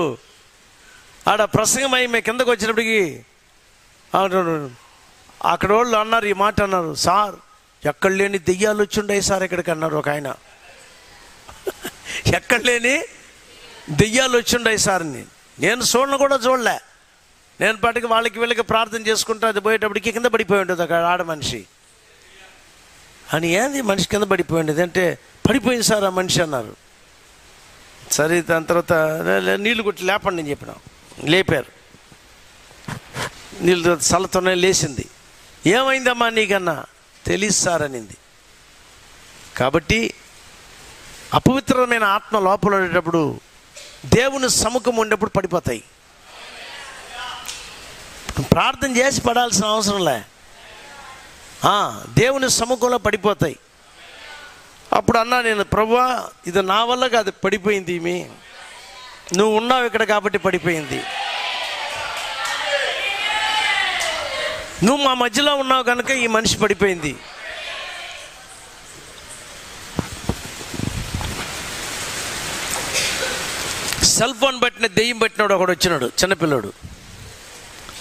Speaker 1: ఆడ ప్రసంగం అయి మేము కిందకు వచ్చినప్పటికీ అక్కడ వాళ్ళు అన్నారు, ఈ మాట అన్నారు, సార్ ఎక్కడ లేని దెయ్యాలు వచ్చిండే సార్ ఇక్కడికి అన్నారు ఒక ఆయన. ఎక్కడ లేని దెయ్యాలు వచ్చిండే సార్. నేను చూడలే. నేను పాటికి వాళ్ళకి వీళ్ళకి ప్రార్థన చేసుకుంటూ అది పోయేటప్పటికి కింద పడిపోయి ఉంటుంది అక్కడ ఆడ మనిషి అని. ఏంది మనిషి కింద పడిపోయి ఉండేది అంటే, పడిపోయింది సార్ ఆ మనిషి అన్నారు. సరే దాని తర్వాత నీళ్ళు కొట్టి లేపండి అని చెప్పిన. లేపారు, నీళ్ళు చల్లతోనే లేచింది. ఏమైందమ్మా నీకన్నా? తెలియదు సార్ అనింది. కాబట్టి అపవిత్రమైన ఆత్మ లోపల ఉండేటప్పుడు దేవుని సముఖం ఉండేప్పుడు పడిపోతాయి. ప్రార్థన చేసి పడాల్సిన అవసరంలే, దేవుని సముఖంలో పడిపోతాయి. అప్పుడు అన్నా నేను, ప్రభువా ఇది నా వల్ల కాదు పడిపోయింది, నువ్వు ఉన్నావు ఇక్కడ కాబట్టి పడిపోయింది, నువ్వు మా మధ్యలో ఉన్నావు కనుక ఈ మనిషి పడిపోయింది. సెల్ ఫోన్ పట్టిన దెయ్యం పట్టినాడు ఒకడు వచ్చినాడు, చిన్నపిల్లాడు.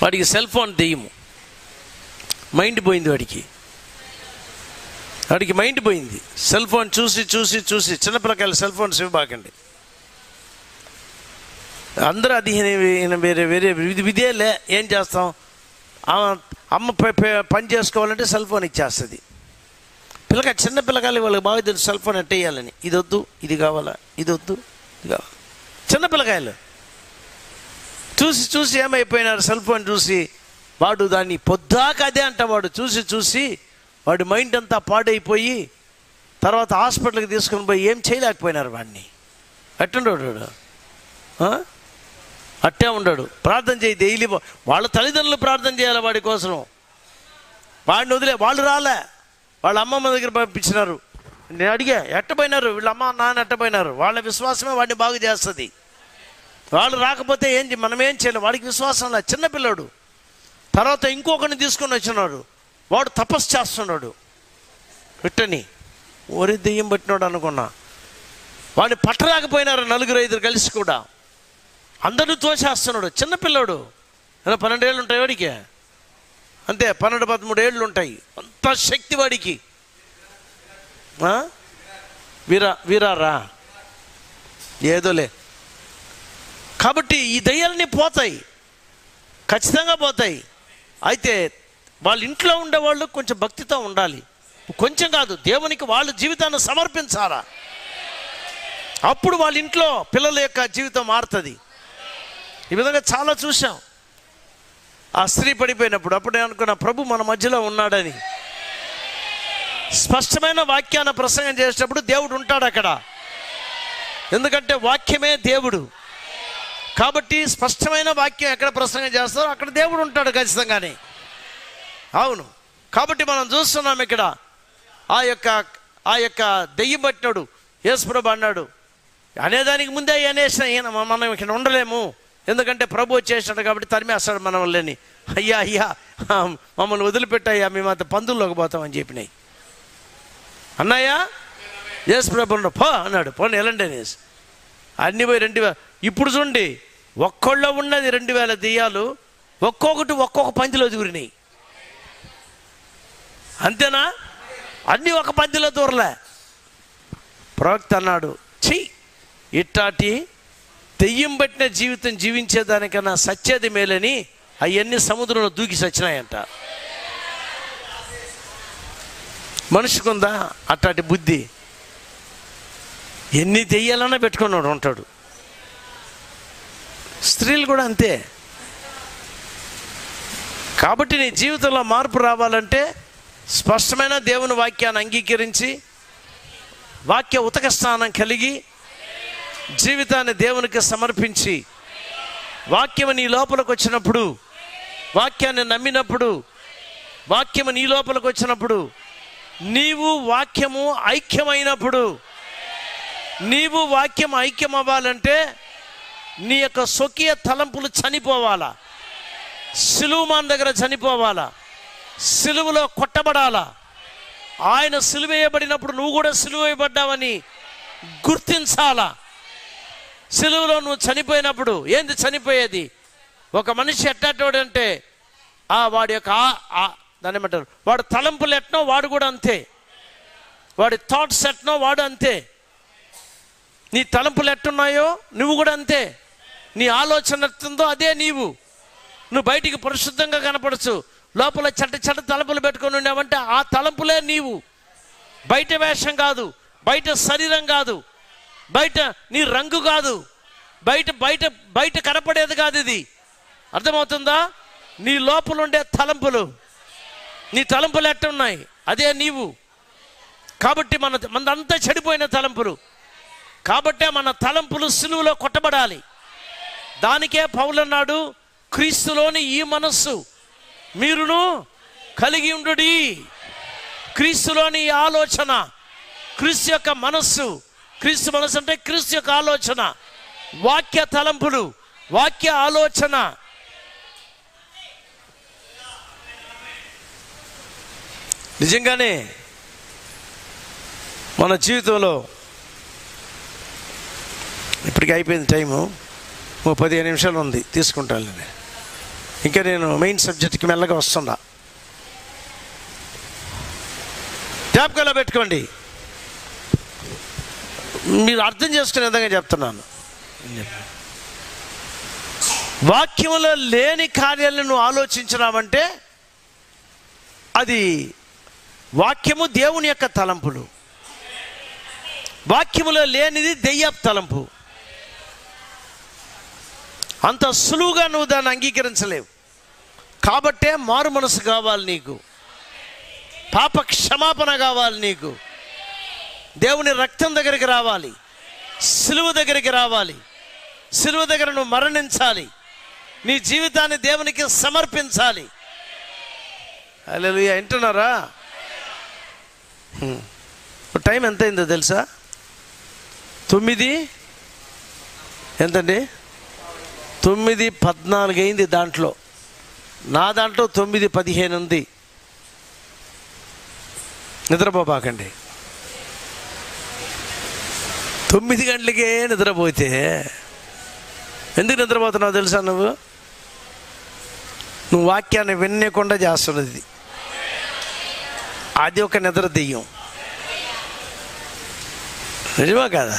Speaker 1: వాడికి సెల్ ఫోన్ దెయ్యము, మైండ్ పోయింది వాడికి మైండ్ పోయింది. సెల్ ఫోన్ చూసి చిన్నపిల్లకాయలు సెల్ ఫోన్స్ ఇవ్వబాకండి. అందరూ అది వేరే విధేలే. ఏం చేస్తాం, అమ్మ పని చేసుకోవాలంటే సెల్ ఫోన్ ఇచ్చేస్తుంది. చిన్న పిల్లకాయలు వాళ్ళకి బాగా తెలుసు సెల్ ఫోన్ ఎట్ట వేయాలని. ఇది వద్దు, ఇది కావాలా, ఇది వద్దు, ఇది కావాలి. చిన్న పిల్లకాయలు చూసి ఏమైపోయినారు, సెల్ ఫోన్ చూసి వాడు దాన్ని పొద్దాక అదే అంట. వాడు చూసి వాడి మైండ్ అంతా పాడైపోయి తర్వాత హాస్పిటల్కి తీసుకొని పోయి ఏం చేయలేకపోయినారు వాడిని. అట్టుండడు, అట్టే ఉండడు. ప్రార్థన చేయి డైలీ. వాళ్ళ తల్లిదండ్రులు ప్రార్థన చేయాలి వాడి కోసం. వాడిని వదిలే, వాళ్ళు రాలే, వాళ్ళ అమ్మమ్మ దగ్గర పంపించినారు. నేను అడిగా ఎట్టపోయినారు వీళ్ళ అమ్మ నాన్న, ఎట్టపోయినారు. వాళ్ళ విశ్వాసమే వాడిని బాగు చేస్తుంది. వాళ్ళు రాకపోతే మనం ఏం చేయలేం. వాడికి విశ్వాసం లేదు, చిన్నపిల్లాడు. తర్వాత ఇంకొకరిని తీసుకొని వచ్చినాడు, వాడు తపస్సు చేస్తున్నాడు. ఇట్టని ఓరి దెయ్యం పట్టినాడు అనుకున్నా. వాడిని పట్టలేకపోయినారు 4-5 కలిసి కూడా. అందరూ తోసేస్తున్నాడు. చిన్నపిల్లాడు, 12 ఏళ్ళు ఉంటాయి వాడికి, అంతే 12-13 ఏళ్ళు ఉంటాయి. అంత శక్తి వాడికి. వీరారా ఏదోలే. కాబట్టి ఈ దయ్యాలన్నీ పోతాయి, ఖచ్చితంగా పోతాయి. అయితే వాళ్ళ ఇంట్లో ఉండేవాళ్ళు కొంచెం భక్తితో ఉండాలి. కొంచెం కాదు, దేవునికి వాళ్ళ జీవితాన్ని సమర్పించాలా. అప్పుడు వాళ్ళ ఇంట్లో పిల్లల యొక్క జీవితం మారుతుంది. ఈ విధంగా చాలా చూసాం. ఆ స్త్రీ పడిపోయినప్పుడు అప్పుడు నేను అనుకున్నా, ప్రభు మన మధ్యలో ఉన్నాడని. స్పష్టమైన వాక్యాన్ని ప్రసంగం చేసేటప్పుడు దేవుడు ఉంటాడు అక్కడ. ఎందుకంటే వాక్యమే దేవుడు. కాబట్టి స్పష్టమైన వాక్యం ఎక్కడ ప్రసంగం చేస్తారో అక్కడ దేవుడు ఉంటాడు ఖచ్చితంగానే. అవును. కాబట్టి మనం చూస్తున్నాం ఇక్కడ ఆ యొక్క దెయ్యం పట్టినాడు యేసుప్రభు అన్నాడు, అనేదానికి ముందే అనేసిన మనం ఇక్కడ ఉండలేము, ఎందుకంటే ప్రభు వచ్చేసినాడు కాబట్టి తరిమేస్తాడు మన వాళ్ళని. అయ్యా మమ్మల్ని వదిలిపెట్టాయ్యా, మేము అంత పందుల్లోకి పోతామని చెప్పినాయి. అన్నాయా యేసుప్రభు పో అన్నాడు, పోనీ వెళ్ళండి అనేసి అన్ని పోయి 2000. ఇప్పుడు చూడండి, ఒక్కళ్ళో ఉన్నది 2000 దెయ్యాలు, ఒక్కొక్కటి ఒక్కొక్క పందిలో దూరినాయి. అంతేనా? అన్నీ ఒక పందిలో దూరలే. ప్రవక్త అన్నాడు, ఛీ, ఇట్టాటి దెయ్యం పట్టిన జీవితం జీవించేదానికన్నా సత్యేది మేలని అవన్నీ సముద్రంలో దూకి సచ్చినాయంట. మనిషికుందా అట్టాటి బుద్ధి? ఎన్ని దెయ్యాలన్నా పెట్టుకున్నాడు ఉంటాడు. స్త్రీలు కూడా అంతే. కాబట్టి నీ జీవితంలో మార్పు రావాలంటే స్పష్టమైన దేవుని వాక్యాన్ని అంగీకరించి, వాక్య ఉతక స్నానం కలిగి, జీవితాన్ని దేవునికి సమర్పించి, వాక్యము నీ లోపలికి వచ్చినప్పుడు, వాక్యాన్ని నమ్మినప్పుడు, వాక్యము నీ లోపలికి వచ్చినప్పుడు, నీవు వాక్యము ఐక్యమైనప్పుడు, నీవు వాక్యం ఐక్యం అవ్వాలంటే నీ యొక్క స్వకీయ తలంపులు చనిపోవాలా, సిలువమాన్ దగ్గర చనిపోవాలా, సిలువలో కొట్టబడాలా. ఆయన సిలువ వేయబడినప్పుడు నువ్వు కూడా సిలువ వేయబడ్డావని గుర్తించాలా. సిలువలో నువ్వు చనిపోయినప్పుడు ఏంది చనిపోయేది? ఒక మనిషి ఎట్టాటోడంటే వాడి యొక్క దాన్ని ఏమంటారు, వాడు తలంపులు ఎట్నో వాడు కూడా అంతే, వాడి థాట్స్ ఎట్నో వాడు అంతే. నీ తలంపులు ఎట్టున్నాయో నువ్వు కూడా అంతే. నీ ఆలోచన ఎట్టుందో అదే నీవు. నువ్వు బయటికి పరిశుద్ధంగా కనపడచ్చు, లోపల చెడ్డ తలంపులు పెట్టుకొని ఉన్నావంటే ఆ తలంపులే నీవు. బయట వేషం కాదు, బయట శరీరం కాదు, బయట నీ రంగు కాదు, బయట బయట బయట కనపడేది కాదు. ఇది అర్థమవుతుందా? నీ లోపల ఉండే తలంపులు, నీ తలంపులు ఎట్టున్నాయి అదే నీవు. కాబట్టి మనదంతా చెడిపోయిన తలంపులు. కాబట్టే మన తలంపులు సిలువలో కొట్టబడాలి. దానికే పౌలు అన్నాడు, క్రీస్తులోని ఈ మనస్సు మీరును కలిగి ఉండుడి. క్రీస్తులోని ఈ ఆలోచన, క్రీస్తు యొక్క మనస్సు. క్రీస్తు మనస్సు అంటే క్రీస్తు యొక్క ఆలోచన, వాక్య తలంపులు, వాక్య ఆలోచన. నిజంగానే మన జీవితంలో ఇప్పటికి అయిపోయింది టైము, 15 నిమిషాలు ఉంది, తీసుకుంటాను నేను. ఇంకా నేను మెయిన్ సబ్జెక్ట్కి మెల్లగా వస్తున్నా. జ్ఞాపకాల్లో పెట్టుకోండి. మీరు అర్థం చేసుకునే విధంగా చెప్తున్నాను. వాక్యంలో లేని కార్యాలను నువ్వు ఆలోచించినావంటే అది వాక్యము దేవుని యొక్క తలంపులు. వాక్యములో లేనిది దెయ్యపు తలంపు. అంత సులువుగా నువ్వు దాన్ని అంగీకరించలేవు. కాబట్టే మారు మనసు కావాలి నీకు, పాప క్షమాపణ కావాలి నీకు, దేవుని రక్తం దగ్గరికి రావాలి, సిలువ దగ్గరికి రావాలి, సిలువ దగ్గర నువ్వు మరణించాలి, నీ జీవితాన్ని దేవునికి సమర్పించాలి. హల్లెలూయా. వింటున్నారా? టైం ఎంత అయిందో తెలుసా? 9 ఎంతండి? 9:14 అయింది. దాంట్లో నా దాంట్లో 9:15 ఉంది. నిద్రపోబాకండి. 9 గంటలకే నిద్రపోతే ఎందుకు నిద్రపోతున్నావు తెలుసా? నువ్వు వాక్యాన్ని వినకుండా చేస్తున్నది అది ఒక నిద్ర దెయ్యం. నిజమా కాదా?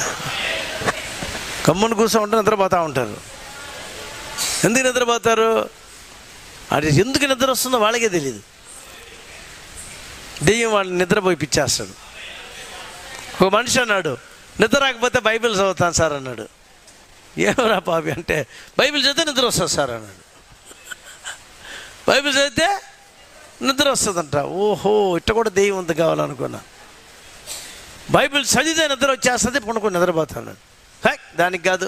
Speaker 1: కమ్మును కూర్చో ఉంటే నిద్రపోతూ ఉంటారు. ఎందుకు నిద్రపోతారు? అది ఎందుకు నిద్ర వస్తుందో వాళ్ళకే తెలియదు. దెయ్యం వాళ్ళని నిద్రపోయి పిచ్చేస్తాడు. ఒక మనిషి అన్నాడు, నిద్ర రాకపోతే బైబిల్ చదువుతాను సార్ అన్నాడు. ఏమరా పాపి అంటే, బైబిల్ చదివితే నిద్ర వస్తుంది సార్ అన్నాడు. బైబిల్ చదివితే నిద్ర వస్తుందంట. ఓహో, ఇట్ట కూడా దెయ్యం ఉంది కావాలనుకున్నా. బైబిల్ చదివితే నిద్ర వచ్చేస్తుంది, పడుకొని నిద్రపోతాను. దానికి కాదు,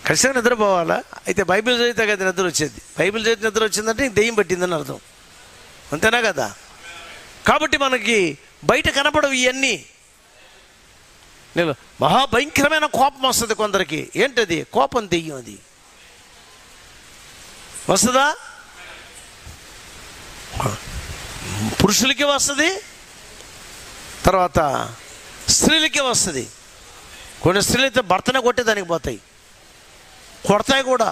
Speaker 1: ఖచ్చితంగా నిద్రపోవాలా? అయితే బైబిల్ చదివితే కదా నిద్ర వచ్చేది. బైబిల్ చదివితే నిద్ర వచ్చిందంటే దెయ్యం పట్టిందని అర్థం. అంతేనా కదా? కాబట్టి మనకి బయట కనపడవు ఇవన్నీ. నేను మహాభయంకరమైన కోపం వస్తుంది కొందరికి. ఏంటది? కోపం దెయ్యం. అది వస్తుందా? పురుషులకి వస్తుంది, తర్వాత స్త్రీలకి వస్తుంది. కొన్ని స్త్రీలు అయితే భర్తనే కొట్టేదానికి పోతాయి, కొడతాయి కూడా.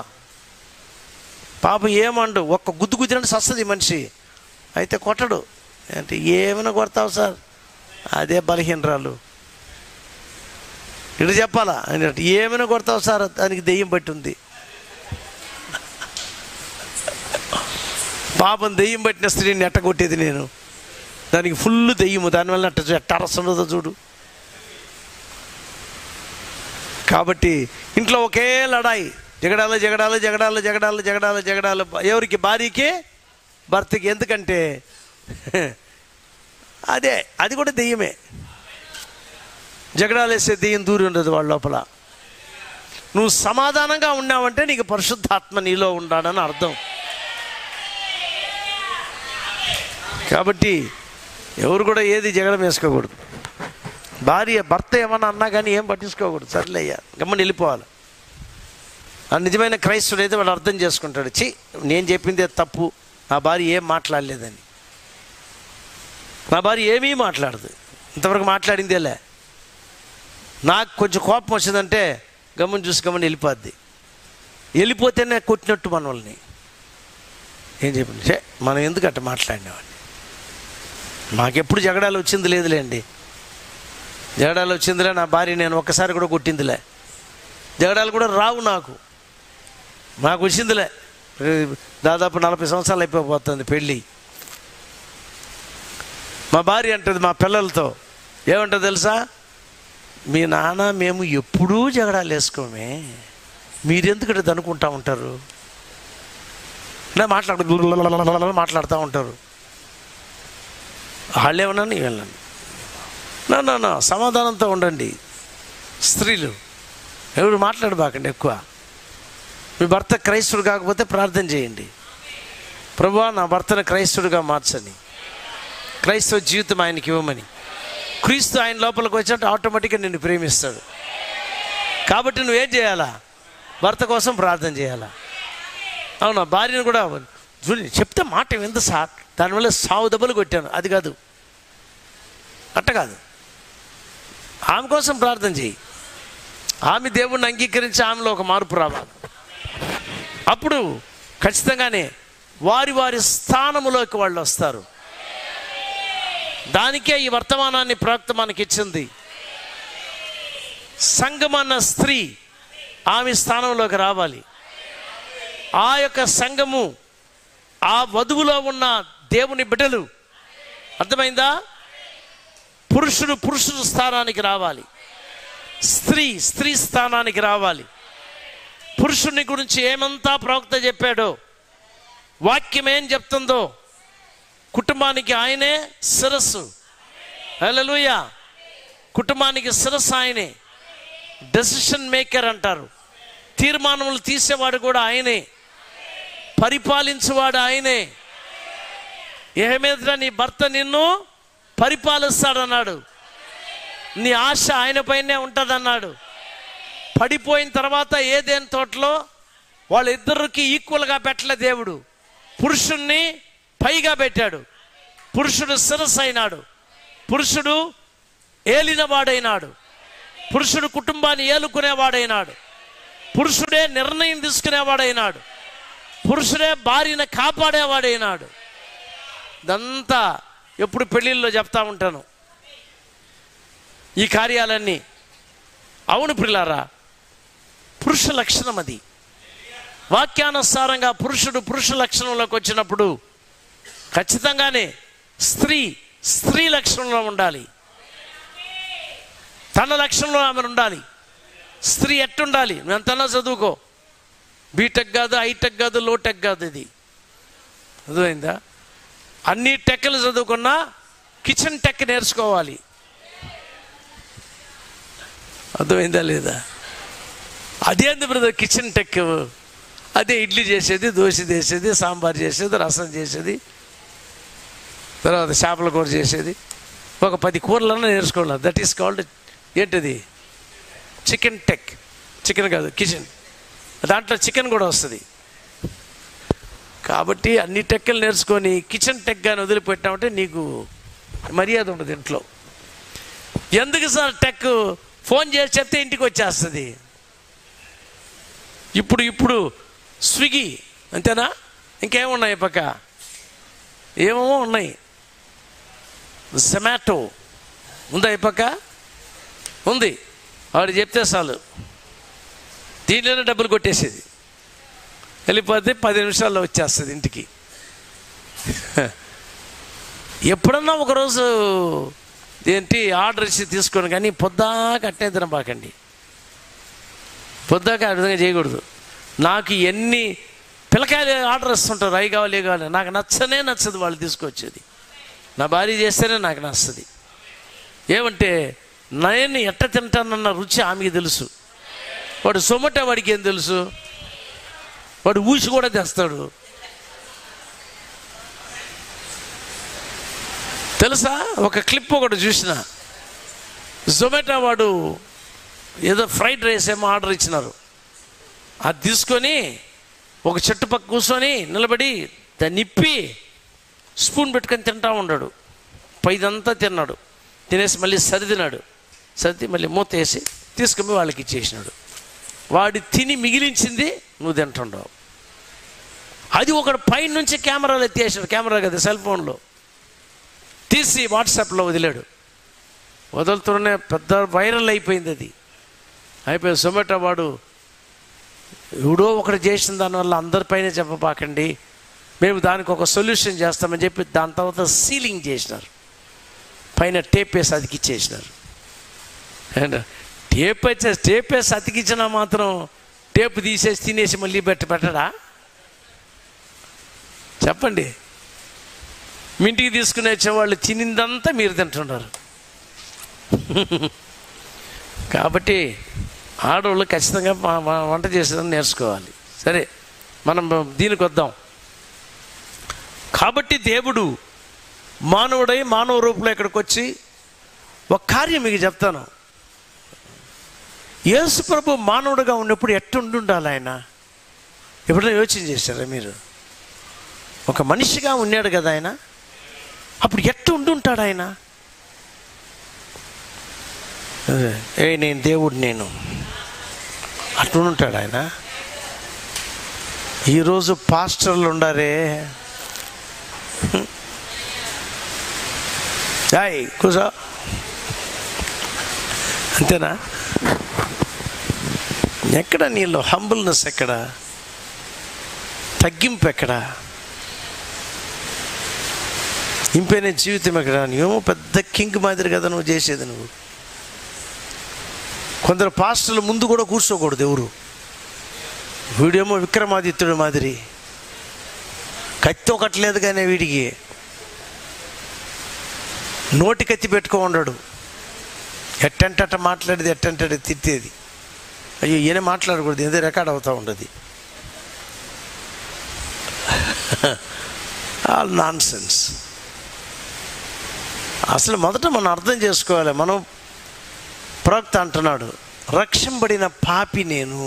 Speaker 1: పాపం ఏమండు, ఒక్క గుద్దు గుద్దినట్టు వస్తుంది మనిషి. అయితే కొట్టడు. అంటే ఏమైనా కొడతావు సార్, అదే బలహీనరాలు. ఇటు చెప్పాలా అని, ఏమైనా కొడతావు సార్, దానికి దెయ్యం పట్టి ఉంది. పాపం దెయ్యం పట్టిన స్త్రీని ఎట్టగొట్టేది నేను, దానికి ఫుల్ దెయ్యము, దానివల్ల ఎట్ట అరసండదో చూడు. కాబట్టి ఇంట్లో ఒకే లడాయి, జగడాలు జగడాలు జగడాలు జగడాలు జగడాలు జగడాలు. ఎవరికి? భార్యకి భర్తకి. ఎందుకంటే అది కూడా దెయ్యమే. జగడాలు వేసే దెయ్యం దూరి ఉండదు వాళ్ళ లోపల. నువ్వు సమాధానంగా ఉన్నావంటే నీకు పరిశుద్ధాత్మ నీలో ఉన్నాడని అర్థం. కాబట్టి ఎవరు కూడా ఏది జగడం వేసుకోకూడదు. భర్త ఏమన్నా అన్నా కానీ ఏం పట్టించుకోకూడదు. సర్లేయ్యా గమ్మని వెళ్ళిపోవాలి. ఆ నిజమైన క్రైస్తవుడు అయితే వాడు అర్థం చేసుకుంటాడు, నేను చెప్పిందే తప్పు, నా భార్య ఏం మాట్లాడలేదని. నా భార్య ఏమీ మాట్లాడదు, ఇంతవరకు మాట్లాడిందేలే. నాకు కొంచెం కోపం వచ్చిందంటే గమ్మని చూసి గమ్మని వెళ్ళిపోద్ది. వెళ్ళిపోతేనే కొట్టినట్టు మనల్ని. ఏం చెప్పింది, మనం ఎందుకు అట్ట మాట్లాడినామని. మాకెప్పుడు జగడాలు వచ్చింది లేదులేండి. జగడాలు వచ్చిందిలే, నా భార్య నేను ఒక్కసారి కూడా కొట్టిందిలే. జగడాలు కూడా రావు మాకు వచ్చిందిలే. దాదాపు 40 సంవత్సరాలు అయిపోతుంది పెళ్ళి. మా భార్య అంటుంది మా పిల్లలతో, ఏమంటుంది తెలుసా, మీ నాన్న మేము ఎప్పుడూ జగడాలు వేసుకోమే, మీరెందుకు అనుకుంటా ఉంటారు. మాట్లాడుతూ ఉంటారు. వాళ్ళేమన్నా నీ వెళ్ళండి, నా సమాధానంతో ఉండండి. స్త్రీలు ఎవరు మాట్లాడబాకండి ఎక్కువ. మీ భర్త క్రైస్తవుడు కాకపోతే ప్రార్థన చేయండి, ప్రభువా నా భర్తను క్రైస్తవుడిగా మార్చని, క్రైస్తవ జీవితం ఆయనకి ఇవ్వమని. క్రీస్తు ఆయన లోపలికి వచ్చినట్టు ఆటోమేటిక్గా నిన్ను ప్రేమిస్తాడు. కాబట్టి నువ్వేం చేయాలా, భర్త కోసం ప్రార్థన చేయాలా. అవునా, భార్యను కూడా చెప్తే మాట ఎంత సార్, దానివల్ల సావు దెబ్బలు కొట్టాను, అది కాదు, అట్ట కాదు. ఆమె కోసం ప్రార్థన చేయి. ఆమె దేవుణ్ణి అంగీకరించి ఆమెలో ఒక మార్పు రావాలి. అప్పుడు ఖచ్చితంగానే వారి వారి స్థానములోకి వాళ్ళు వస్తారు. దానికే ఈ వర్తమానాన్ని ప్రవక్త మనకి ఇచ్చింది. సంఘమన్న స్త్రీ ఆమె స్థానంలోకి రావాలి. ఆ యొక్క సంఘము, ఆ వధువులో ఉన్న దేవుని బిడ్డలు, అర్థమైందా? పురుషుడు స్థానానికి రావాలి, స్త్రీ స్థానానికి రావాలి. పురుషుని గురించి ఏమంతా ప్రవక్త చెప్పాడో, వాక్యం ఏం చెప్తుందో, కుటుంబానికి ఆయనే శిరస్సు. హల్లెలూయా. కుటుంబానికి శిరస్సు ఆయనే. డెసిషన్ మేకర్ అంటారు, తీర్మానములు తీసేవాడు కూడా ఆయనే, పరిపాలించేవాడు ఆయనే. ఏమేదిరా నీ భర్త నిన్ను పరిపాలిస్తాడన్నాడు, నీ ఆశ ఆయన పైనే ఉంటుందన్నాడు. పడిపోయిన తర్వాత ఏదైనా తోటలో వాళ్ళిద్దరికి ఈక్వల్గా పెట్టలే దేవుడు, పురుషుణ్ణి పైగా పెట్టాడు. పురుషుడు శిరస్సు అయినాడు, పురుషుడు ఏలినవాడైనాడు, పురుషుడు కుటుంబాన్ని ఏలుకునేవాడైనాడు, పురుషుడే నిర్ణయం తీసుకునేవాడైనాడు, పురుషుడే భార్యను కాపాడేవాడైనాడు. ఇదంతా ఎప్పుడు పెళ్ళిళ్ళలో చెప్తా ఉంటాను ఈ కార్యాలన్నీ. అవును ప్రియులారా, పురుష లక్షణం అది. వాక్యానుసారంగా పురుష లక్షణంలోకి వచ్చినప్పుడు ఖచ్చితంగానే స్త్రీ లక్షణంలో ఉండాలి, తన లక్షణంలో ఆమె ఉండాలి. స్త్రీ ఎట్టుండాలి, నువ్వు ఎంతనా చదువుకో, బీటెక్ కాదు, హైటెక్ కాదు, లోటెక్ కాదు, ఇది అర్థమైందా? అన్ని టెక్లు చదువుకున్నా కిచెన్ టెక్ నేర్చుకోవాలి. అర్థమైందా లేదా? అదేంది బ్రదర్ కిచెన్ టెక్? అదే ఇడ్లీ చేసేది, దోశ చేసేది, సాంబార్ చేసేది, రసం చేసేది, తర్వాత చేపల కూర చేసేది, ఒక 10 కూరలన్నా నేర్చుకోవాలి. దట్ ఈస్ కాల్డ్ ఏంటిది, చికెన్ టెక్. చికెన్ కాదు, కిచెన్. దాంట్లో చికెన్ కూడా వస్తుంది. కాబట్టి అన్ని టెక్కలు నేర్చుకొని కిచెన్ టెక్ కానీ వదిలిపెట్టామంటే నీకు మర్యాద ఉండదు ఇంట్లో. ఎందుకు సార్ టెక్? ఫోన్ చేసి చెప్తే ఇంటికి వచ్చేస్తుంది. ఇప్పుడు స్విగ్గీ అంతేనా? ఇంకేమున్నాయి పక్క? ఏమేమో ఉన్నాయి. జొమాటో ఉందా ఈ పక్క? ఉంది. వాడు చెప్తే చాలు దీంట్లోనే డబ్బులు కొట్టేసేది, వెళ్ళిపోతే 10 నిమిషాల్లో వచ్చేస్తుంది ఇంటికి. ఎప్పుడన్నా ఒకరోజు ఆర్డర్ ఇచ్చి తీసుకోండి, కానీ పొద్దాక అట్నే తినబాకండి. పొద్దాక ఆ విధంగా చేయకూడదు. నాకు ఎన్ని పిల్లకాయలు ఆర్డర్ ఇస్తుంటారు, అవి కావాలి ఏ కావాలి, నాకు నచ్చదు వాళ్ళు తీసుకొచ్చేది. నా భార్య చేస్తేనే నాకు నచ్చది. ఏమంటే నేను ఎట్ట తింటానన్న రుచి ఆమెకి తెలుసు. వాడు సొమట వాడికి ఏం తెలుసు, వాడు ఊసి కూడా తెస్తాడు. తెలుసా, ఒక క్లిప్ ఒకటి చూసిన, జొమాటో వాడు ఏదో ఫ్రైడ్ రైస్ ఏమో ఆర్డర్ ఇచ్చినారు. అది తీసుకొని ఒక చెట్టు పక్క కూర్చొని నిలబడి దాన్ని నిప్పి స్పూన్ పెట్టుకొని తింటా ఉన్నాడు. పైదంతా తిన్నాడు, తినేసి మళ్ళీ సరిదినాడు, సర్ది మళ్ళీ మూత వేసి తీసుకుని వాళ్ళకి ఇచ్చేసినాడు. వాడు తిని మిగిలించింది నువ్వు తింటుండవు. అది ఒకడు పైన నుంచి కెమెరాలో ఎత్తేసాడు, కెమెరా కదా సెల్ ఫోన్లో తీసి వాట్సాప్లో వదిలాడు. వదులుతూనే పెద్ద వైరల్ అయిపోయింది. అది అయిపోయి జొమాటో వాడు ఎవడో ఒకటి చేసిన దానివల్ల అందరిపైన చెప్పబాకండి, మేము దానికి ఒక సొల్యూషన్ చేస్తామని చెప్పి దాని తర్వాత సీలింగ్ చేసినారు, పైన టేప్ వేసి అతికిచ్చేసినారు. టేప్ వేసి అతికించినా మాత్రం టేప్ తీసేసి తినేసి మళ్ళీ పెట్టడా చెప్పండి? మీ ఇంటికి తీసుకుని వచ్చేవాళ్ళు తినిందంతా మీరు తింటున్నారు. కాబట్టి ఆడవాళ్ళు ఖచ్చితంగా వంట చేసేదని నేర్చుకోవాలి. సరే, మనం దీనికి వద్దాం. కాబట్టి దేవుడు మానవుడై మానవ రూపంలో ఇక్కడికి వచ్చి ఒక కార్యం మీకు చెప్తాను. యేసు ప్రభు మానవుడిగా ఉన్నప్పుడు ఎట్టుండాలి ఆయన? ఎప్పుడైనా యోచన చేశారా మీరు? ఒక మనిషిగా ఉన్నాడు కదా ఆయన, అప్పుడు ఎట్టు ఉండుంటాడు ఆయన? నేను దేవుడు, నేను అట్లుంటాడు ఆయన. ఈరోజు పాస్టర్లు ఉండారే, కూసా అంతేనా? ఎక్కడ నీళ్ళు హంబుల్నెస్, ఎక్కడ తగ్గింపు, ఎక్కడ ఇంపైన జీవితం, ఎక్కడ? నువ్వేమో పెద్ద కింగ్ మాదిరి కదా నువ్వు చేసేది. నువ్వు కొందరు పాస్టర్ల ముందు కూడా కూర్చోకూడదు ఎవరు. వీడేమో విక్రమాదిత్యుడు మాదిరి, కత్తి ఒకట్లేదు కానీ వీడికి నోటి కత్తి పెట్టుకో ఉన్నాడు. ఎట్టంటట మాట్లాడేది, ఎట్టంటట తిట్టేది. అయ్యో ఈయన మాట్లాడకూడదు, ఏదో రికార్డ్ అవుతూ ఉంటుంది. All non sense. అసలు మొదట మనం అర్థం చేసుకోవాలి. మనం ప్రవక్త అంటున్నాడు, రక్షింపబడిన పాపి నేను.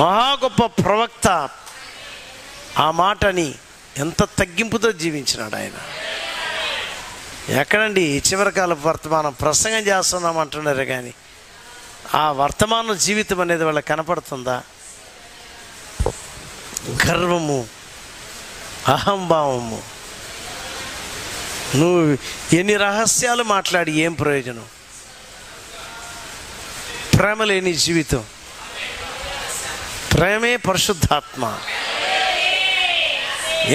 Speaker 1: మహా గొప్ప ప్రవక్త ఆ మాటని ఎంత తగ్గింపుతో జీవించినాడు ఆయన. ఎక్కడండి చివరికాల వర్తమానం ప్రసంగం చేస్తున్నాం అంటున్నారు, కానీ ఆ వర్తమాన జీవితం అనేది వాళ్ళకి కనపడుతుందా? గర్వము, అహంభావము. నువ్వు ఎన్ని రహస్యాలు మాట్లాడి ఏం ప్రయోజనం? ప్రేమ లేని జీవితం. ప్రేమే పరిశుద్ధాత్మ.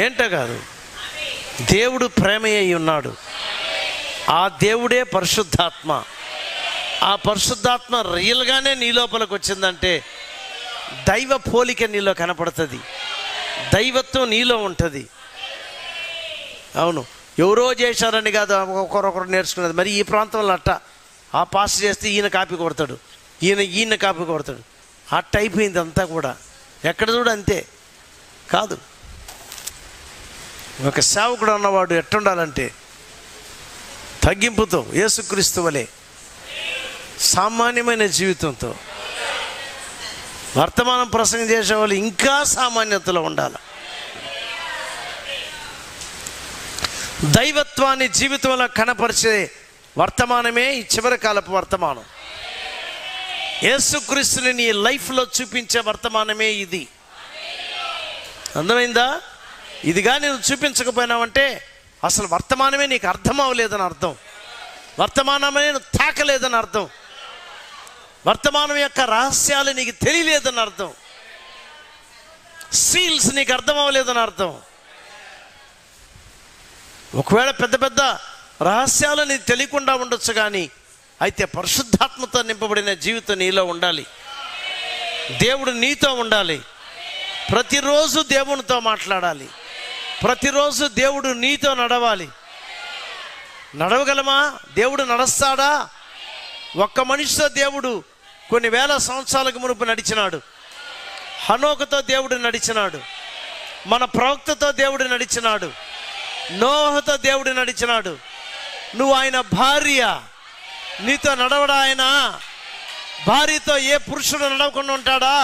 Speaker 1: ఏంటో కాదు, దేవుడు ప్రేమ అయి ఉన్నాడు. ఆ దేవుడే పరిశుద్ధాత్మ. ఆ పరిశుద్ధాత్మ రియల్గానే నీ లోపలికి వచ్చిందంటే దైవ పోలిక నీలో కనపడుతుంది, దైవత్వం నీలో ఉంటుంది. అవును, ఎవరో చేశారని కాదు, ఒకరొకరు నేర్చుకున్నది. మరి ఈ ప్రాంతంలో అట్ట ఆ పాస్ చేస్తే ఈయన కాపీ కొడతాడు, ఈయన కాపీ కొడతాడు, అట్ట అయిపోయింది అంతా కూడా. ఎక్కడ చూడు అంతే కాదు. ఒక సేవకుడు అన్నవాడు ఎట్టుండాలంటే తగ్గింపుతో, యేసుక్రీస్తు వలె సామాన్యమైన జీవితంతో. వర్తమానం ప్రసంగం చేసేవాళ్ళు ఇంకా సామాన్యతలో ఉండాలి. దైవత్వాన్ని జీవితంలో కనపరిచే వర్తమానమే ఈ చివరి కాలపు వర్తమానం. యేసుక్రీస్తుని నీ లైఫ్లో చూపించే వర్తమానమే ఇది. అర్థమైందా? ఇదిగా నేను చూపించకపోయినావంటే అసలు వర్తమానమే నీకు అర్థం అవ్వలేదని అర్థం. వర్తమానమే తాకలేదని అర్థం. వర్తమానం యొక్క రహస్యాలు నీకు తెలియలేదని అర్థం. సీల్స్ నీకు అర్థం అవ్వలేదని అర్థం. ఒకవేళ పెద్ద పెద్ద రహస్యాలు నీకు తెలియకుండా ఉండొచ్చు, కానీ అయితే పరిశుద్ధాత్మతో నింపబడిన జీవితం నీలో ఉండాలి. దేవుడు నీతో ఉండాలి. ప్రతిరోజు దేవునితో మాట్లాడాలి. ప్రతిరోజు దేవుడు నీతో నడవాలి. నడవగలమా? దేవుడు నడుస్తాడా? ఒక్క మనిషితో దేవుడు కొన్ని వేల సంవత్సరాలకు మునుపు నడిచినాడు. హనోకుతో దేవుడు నడిచినాడు. మన ప్రవక్తతో దేవుడు నడిచినాడు. నోహతో దేవుడు నడిచినాడు. నువ్వు ఆయన భార్య, నీతో నడవడా ఆయన? భార్యతో ఏ పురుషుడు నడవకుండా ఉంటాడా?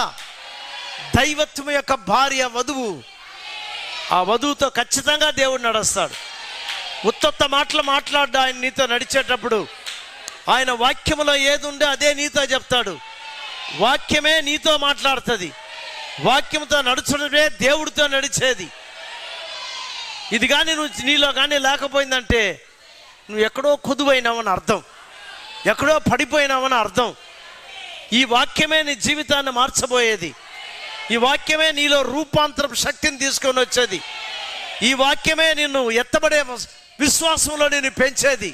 Speaker 1: దైవత్వం యొక్క భార్య వధువు. ఆ వధువుతో ఖచ్చితంగా దేవుడు నడుస్తాడు. ఉత్తొత్త మాటలు మాట్లాడ్డా ఆయన నీతో నడిచేటప్పుడు ఆయన వాక్యములో ఏది ఉందో అదే నీతో చెప్తాడు. వాక్యమే నీతో మాట్లాడుతుంది. వాక్యంతో నడుచుడే దేవుడితో నడిచేది. ఇది కానీ నువ్వు నీలో కానీ లేకపోయిందంటే నువ్వు ఎక్కడో కుదువైనావని అర్థం, ఎక్కడో పడిపోయినావని అర్థం. ఈ వాక్యమే నీ జీవితాన్ని మార్చబోయేది. ఈ వాక్యమే నీలో రూపాంతరం శక్తిని తీసుకొని వచ్చేది. ఈ వాక్యమే నిన్ను ఎత్తబడే విశ్వాసంలో నిన్ను పెంచేది.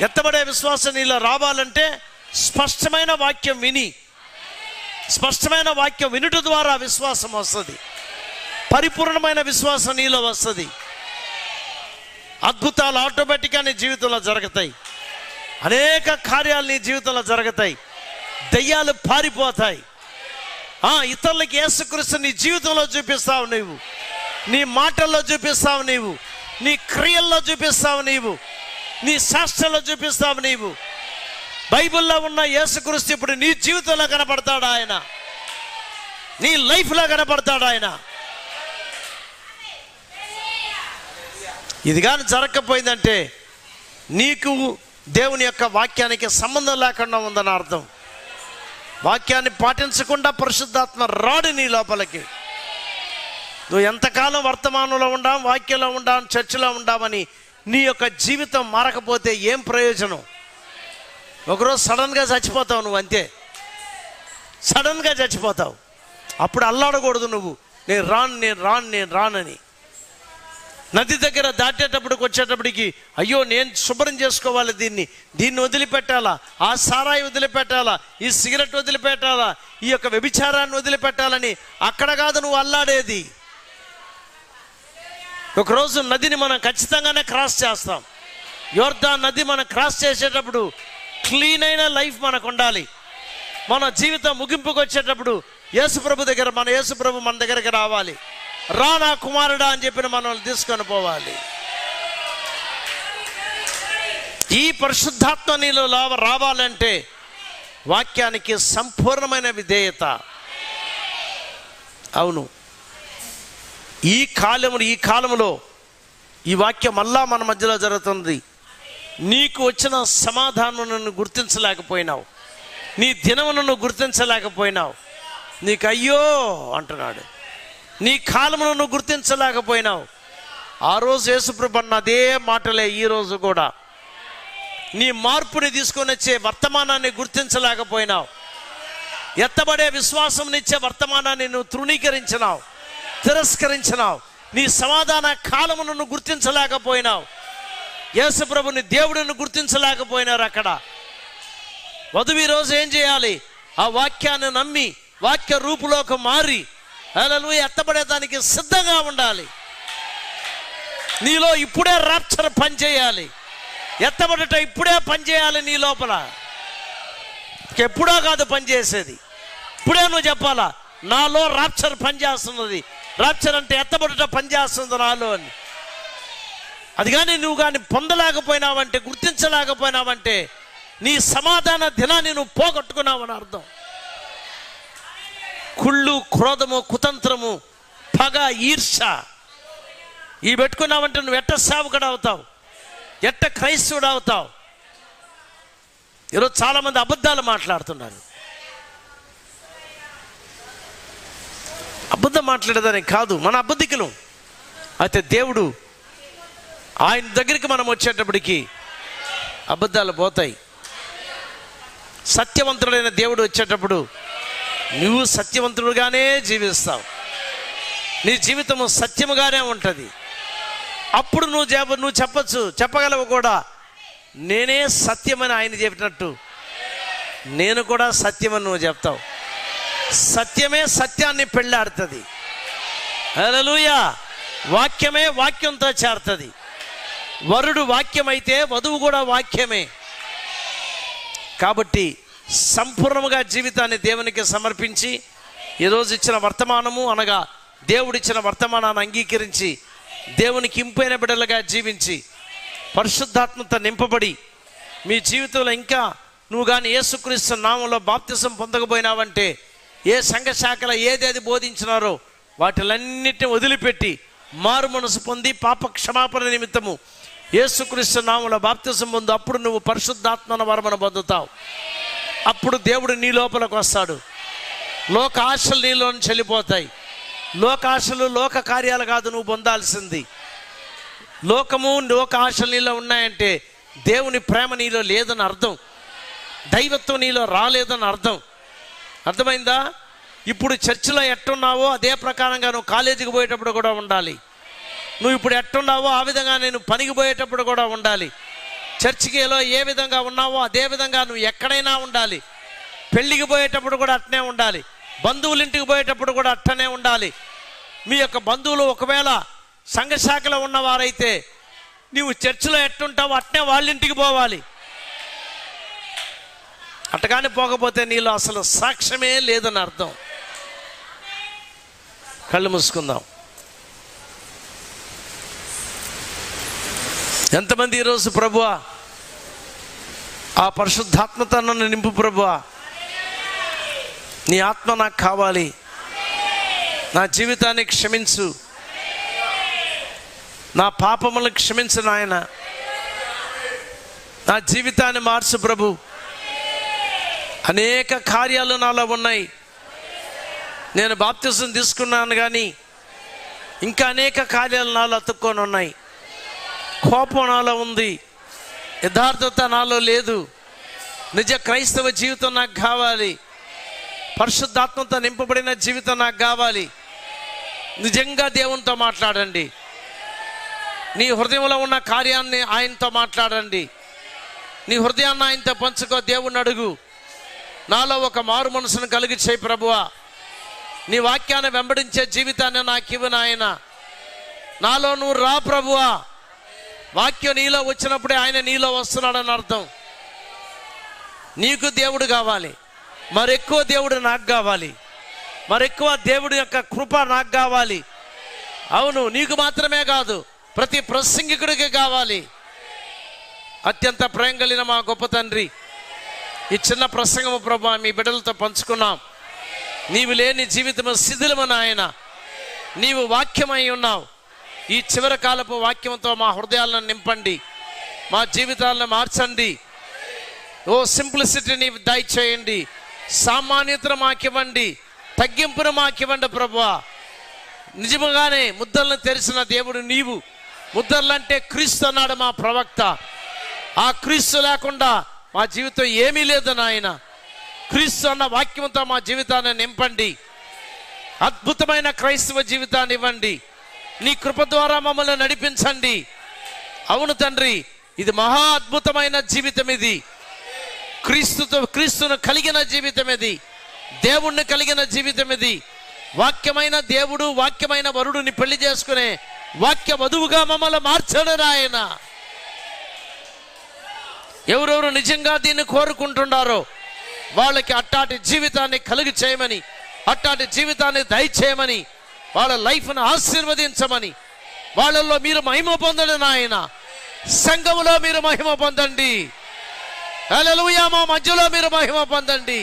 Speaker 1: ఎత్తబడే విశ్వాసం నీలో రావాలంటే స్పష్టమైన వాక్యం విని, స్పష్టమైన వాక్యం వినుట ద్వారా విశ్వాసం వస్తుంది. పరిపూర్ణమైన విశ్వాసం నీలో వస్తుంది. అద్భుతాలు ఆటోమేటిక్గా నీ జీవితంలో జరుగుతాయి. అనేక కార్యాలు నీ జీవితంలో జరుగుతాయి. దయ్యాలు పారిపోతాయి. ఇతరులకి యేసుక్రీస్తు నీ జీవితంలో చూపిస్తావు నీవు, నీ మాటల్లో చూపిస్తావు నీవు, నీ క్రియల్లో చూపిస్తావు నీవు, నీ శాస్త్రంలో చూపిస్తావు నీవు. బైబిల్లో ఉన్న యేసుక్రీస్తు ఇప్పుడు నీ జీవితంలో కనపడతాడు. ఆయన నీ లైఫ్లో కనపడతాడు. ఆయన ఇది కానీ జరగకపోయిందంటే నీకు దేవుని యొక్క వాక్యానికి సంబంధం లేకుండా ఉందని అర్థం. వాక్యాన్ని పాటించకుండా పరిశుద్ధాత్మ రాడు నీ లోపలికి. నువ్వు ఎంతకాలం వర్తమానంలో ఉండాం, వాక్యంలో ఉండాం, చర్చిలో ఉండామని నీ యొక్క జీవితం మారకపోతే ఏం ప్రయోజనం? ఒకరోజు సడన్గా చచ్చిపోతావు నువ్వు, అంతే. సడన్గా చచ్చిపోతావు. అప్పుడు అల్లాడకూడదు నువ్వు, నేను రానని. నది దగ్గర దాటేటప్పటికి వచ్చేటప్పటికి అయ్యో నేను శుభ్రం చేసుకోవాలి, దీన్ని వదిలిపెట్టాలా, ఆ సారాయి వదిలిపెట్టాలా, ఈ సిగరెట్ వదిలిపెట్టాలా, ఈ యొక్క వ్యభిచారాన్ని వదిలిపెట్టాలని అక్కడ కాదు నువ్వు అల్లాడేది. ఒకరోజు నదిని మనం ఖచ్చితంగానే క్రాస్ చేస్తాం. యోర్దాన్ నది మనం క్రాస్ చేసేటప్పుడు క్లీన్ అయిన లైఫ్ మనకు ఉండాలి. మన జీవితం ముగింపుకు వచ్చేటప్పుడు యేసుప్రభు మన దగ్గరికి రావాలి. రా నా కుమారుడా అని చెప్పిన మనల్ని తీసుకొని పోవాలి. ఈ పరిశుద్ధాత్మ నీలో రావాలంటే వాక్యానికి సంపూర్ణమైన విధేయత. అవును, ఈ కాలంలో ఈ వాక్యం మళ్ళా మన మధ్యలో జరుగుతుంది. నీకు వచ్చిన సమాధానం నువ్వు గుర్తించలేకపోయినావు, నీ దినమును నువ్వు గుర్తించలేకపోయినావు, నీకు అయ్యో అంటున్నాడు. నీ కాలమును నువ్వు గుర్తించలేకపోయినావు. ఆ రోజు యేసుప్రభు అన్న అదే మాటలే ఈరోజు కూడా. నీ మార్పుని తీసుకొని వచ్చే వర్తమానాన్ని గుర్తించలేకపోయినావు. ఎత్తబడే విశ్వాసంనిచ్చే వర్తమానాన్ని నువ్వు తృణీకరించినావు, తిరస్కరించినావు. నీ సమాధాన కాలమును నువ్వు గుర్తించలేకపోయినావు. యేసుప్రభుని దేవుడిని గుర్తించలేకపోయినారు. అక్కడ వధువు ఈరోజు ఏం చేయాలి? ఆ వాక్యాన్ని నమ్మి వాక్య రూపులోకి మారి హల్లెలూయా ఎత్తబడేదానికి సిద్ధంగా ఉండాలి. నీలో ఇప్పుడే రాప్చర్ పనిచేయాలి. ఎత్తబడట ఇప్పుడే పనిచేయాలి నీ లోపల. ఎప్పుడో కాదు పనిచేసేది, ఇప్పుడే నువ్వు చెప్పాలా, నాలో రాప్చర్ పనిచేస్తున్నది. రాప్చర్ అంటే ఎత్తబడట పనిచేస్తుంది నాలో అని. అది కానీ నువ్వు కానీ పొందలేకపోయినావంటే, గుర్తించలేకపోయినావంటే నీ సమాధాన దినాన్ని నువ్వు పోగొట్టుకున్నావని అర్థం. కుళ్ళు, క్రోధము, కుతంత్రము, పగ, ఈర్ష ఈ పెట్టుకున్నావంటే నువ్వు ఎట్ట సేవకుడు అవుతావు, ఎట్ట క్రైస్తవుడు అవుతావు? ఈరోజు చాలామంది అబద్ధాలు మాట్లాడుతున్నారు. అబద్ధం మాట్లాడేదానికి కాదు, మన అబద్ధికులు. అయితే దేవుడు ఆయన దగ్గరికి మనం వచ్చేటప్పటికి అబద్ధాలు పోతాయి. సత్యవంతుడైన దేవుడు వచ్చేటప్పుడు నువ్వు సత్యవంతుడుగానే జీవిస్తావు. నీ జీవితము సత్యముగానే ఉంటుంది. అప్పుడు నువ్వు చెప్పగలవు కూడా, నేనే సత్యమని ఆయన చెప్పినట్టు నేను కూడా సత్యమని నువ్వు చెప్తావు. సత్యమే సత్యాన్ని పెళ్ళాడుతుంది. హల్లెలూయా. వాక్యమే వాక్యంతో చేరుతుంది. వరుడు వాక్యమైతే వధువు కూడా వాక్యమే. కాబట్టి సంపూర్ణముగా జీవితాన్ని దేవునికి సమర్పించి ఈరోజు ఇచ్చిన వర్తమానము అనగా దేవుడిచ్చిన వర్తమానాన్ని అంగీకరించి దేవునికి ఇంపైన బిడ్డలుగా జీవించి పరిశుద్ధాత్మతో నింపబడి మీ జీవితంలో ఇంకా నువ్వు కానీ యేసుక్రీస్తు నామంలో బాప్తిసం పొందకపోయినావంటే ఏ సంఘ శాఖలో ఏదేది బోధించినారో వాటిలన్నిటిని వదిలిపెట్టి మారు మనసు పొంది పాప క్షమాపణ నిమిత్తము యేసుక్రీస్తు నామంలో బాప్తిసం పొందు. అప్పుడు నువ్వు పరిశుద్ధాత్మన వరమును పొందుతావు. అప్పుడు దేవుడు నీ లోపలికి వస్తాడు. లోక ఆశలు నీలో నుంచి వెళ్ళిపోతాయి. లోక ఆశలు లోక కార్యాలు కాదు నువ్వు పొందాల్సింది. లోకము లోక ఆశలు నీలో ఉన్నాయంటే దేవుని ప్రేమ నీలో లేదని అర్థం. దైవత్వం నీలో రాలేదని అర్థం. అర్థమైందా? ఇప్పుడు చర్చిలో ఎట్టున్నావో అదే ప్రకారంగా నువ్వు కాలేజీకి పోయేటప్పుడు కూడా ఉండాలి. నువ్వు ఇప్పుడు ఎట్టున్నావో ఆ విధంగా నేను పనికి పోయేటప్పుడు కూడా ఉండాలి. చర్చికిలో ఏ విధంగా ఉన్నావో అదే విధంగా నువ్వు ఎక్కడైనా ఉండాలి. పెళ్ళికి పోయేటప్పుడు కూడా అట్నే ఉండాలి. బంధువుల ఇంటికి పోయేటప్పుడు కూడా అట్టనే ఉండాలి. మీ యొక్క బంధువులు ఒకవేళ సంఘ శాఖలో ఉన్నవారైతే నీవు చర్చిలో ఎట్టుంటావో అట్నే వాళ్ళ ఇంటికి పోవాలి. అట్టగానే పోకపోతే నీలో అసలు సాక్ష్యమే లేదని అర్థం. కళ్ళు మూసుకుందాం. ఎంతమంది ఈరోజు ప్రభువా ఆ పరిశుద్ధాత్మతో నన్ను నింపు ప్రభువా, నీ ఆత్మ నాకు కావాలి, నా జీవితాన్ని క్షమించు, నా పాపములను క్షమించు నాయన, నా జీవితాన్ని మార్చు ప్రభు. అనేక కార్యాలు నాలో ఉన్నాయి. నేను బాప్తిసం తీసుకున్నాను కానీ ఇంకా అనేక కార్యాలు నాలో అతుక్కొని ఉన్నాయి. కోపం నాలో ఉంది, యథార్థత నాలో లేదు. నిజ క్రైస్తవ జీవితం నాకు కావాలి. పరిశుద్ధాత్మతో నింపబడిన జీవితం నాకు కావాలి. నిజంగా దేవునితో మాట్లాడండి. నీ హృదయంలో ఉన్న కార్యాన్ని ఆయనతో మాట్లాడండి. నీ హృదయాన్ని ఆయనతో పంచుకో. దేవుణ్ణి అడుగు, నాలో ఒక మారు మనసును కలిగి చేయి ప్రభువా. నీ వాక్యాన్ని వెంబడించే జీవితాన్ని నాకు ఇవ్వు నాయన. నాలో నువ్వు రా ప్రభువా. వాక్యం నీలో వచ్చినప్పుడే ఆయన నీలో వస్తున్నాడని అర్థం. నీకు దేవుడు కావాలి, మరెక్కువ దేవుడు నాకు కావాలి, మరెక్కువ దేవుడి యొక్క కృప నాకు కావాలి. అవును, నీకు మాత్రమే కాదు, ప్రతి ప్రసంగికుడికి కావాలి. అత్యంత ప్రేమ కలిగిన మా గొప్ప తండ్రి, ఈ చిన్న ప్రసంగము ప్రభువా మీ బిడ్డలతో పంచుకున్నాం. నీవు లేని జీవితము శిథిలము నాయన. నీవు వాక్యమై ఉన్నావు. ఈ చివరి కాలపు వాక్యంతో మా హృదయాలను నింపండి, మా జీవితాలను మార్చండి. ఓ సింప్లిసిటీని దయచేయండి, సామాన్యతను మాకివ్వండి, తగ్గింపును మాకివ్వండి ప్రభువా. నిజముగానే ముద్దలను తెరిచిన దేవుడు నీవు. ముద్దలంటే క్రీస్తు అన్నాడు మా ప్రవక్త. ఆ క్రీస్తు లేకుండా మా జీవితం ఏమీ లేదు నాయన. క్రీస్తు అన్న వాక్యంతో మా జీవితాన్ని నింపండి. అద్భుతమైన క్రైస్తవ జీవితాన్ని ఇవ్వండి. నీ కృప ద్వారా మమ్మల్ని నడిపించండి. అవును తండ్రి, ఇది మహా అద్భుతమైన జీవితం. ఇది క్రీస్తును కలిగిన జీవితం. ఇది దేవుణ్ణి కలిగిన జీవితం. ఇది వాక్యమైన దేవుడు, వాక్యమైన వరుడుని పెళ్లి చేసుకునే వాక్య వధువుగా మమ్మల్ని మార్చడు నాయన. ఎవరెవరు నిజంగా దీన్ని కోరుకుంటున్నారో వాళ్ళకి అట్టాటి జీవితాన్ని కలిగి చేయమని, అట్టాటి జీవితాన్ని దయచేయమని, వాళ్ళ లైఫ్ను ఆశీర్వదించమని, వాళ్ళల్లో మీరు మహిమ పొందండి నాయన. సంఘములో మీరు మహిమ పొందండి. హల్లెలూయా. మా మధ్యలో మీరు మహిమ పొందండి.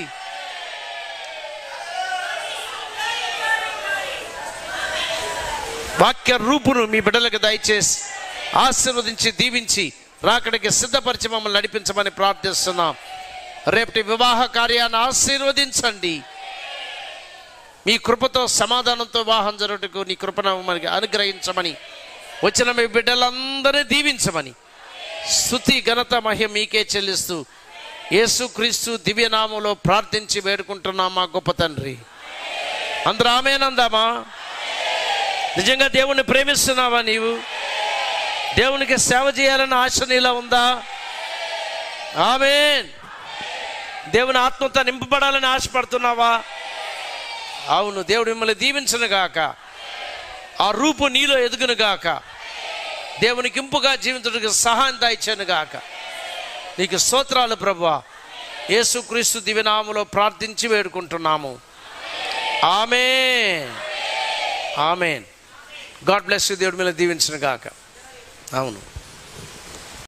Speaker 1: వాక్య రూపును మీ బిడ్డలకు దయచేసి ఆశీర్వదించి దీవించి రాకడికి సిద్ధపరిచి మమ్మల్ని నడిపించమని ప్రార్థిస్తున్నాం. రేపటి వివాహ కార్యాన్ని ఆశీర్వదించండి. మీ కృపతో సమాధానంతో వివాహం జరుగుటకు నీ కృపను మనకి అనుగ్రహించమని, వచ్చిన మీ బిడ్డలందరినీ దీవించమని, స్తుతి ఘనత మహిమ మీకే చెల్లిస్తూ యేసుక్రీస్తు దివ్యనామంలో ప్రార్థించి వేడుకుంటున్నాం మా గొప్ప తండ్రి. అందరూ ఆమేనందామా? నిజంగా దేవుణ్ణి ప్రేమిస్తున్నావా? నీవు దేవునికి సేవ చేయాలన్న ఆశ నీలో ఉందా? ఆమేన్. దేవుని ఆత్మతో నింపబడాలని ఆశపడుతున్నావా? అవును. దేవుడు మిమ్మల్ని దీవించును గాక, ఆ రూపు నీలో ఎదుగును గాక, దేవునికి ఇంపుగా జీవించడానికి సహాయం దయచేయను గాక. నీకు స్తోత్రాలు ప్రభువా. యేసుక్రీస్తు దివ్యనామములో ప్రార్థించి వేడుకుంటున్నాము. Amen, amen. God bless you. దేవుడు మిమ్మల్ని దీవించును గాక. అవును.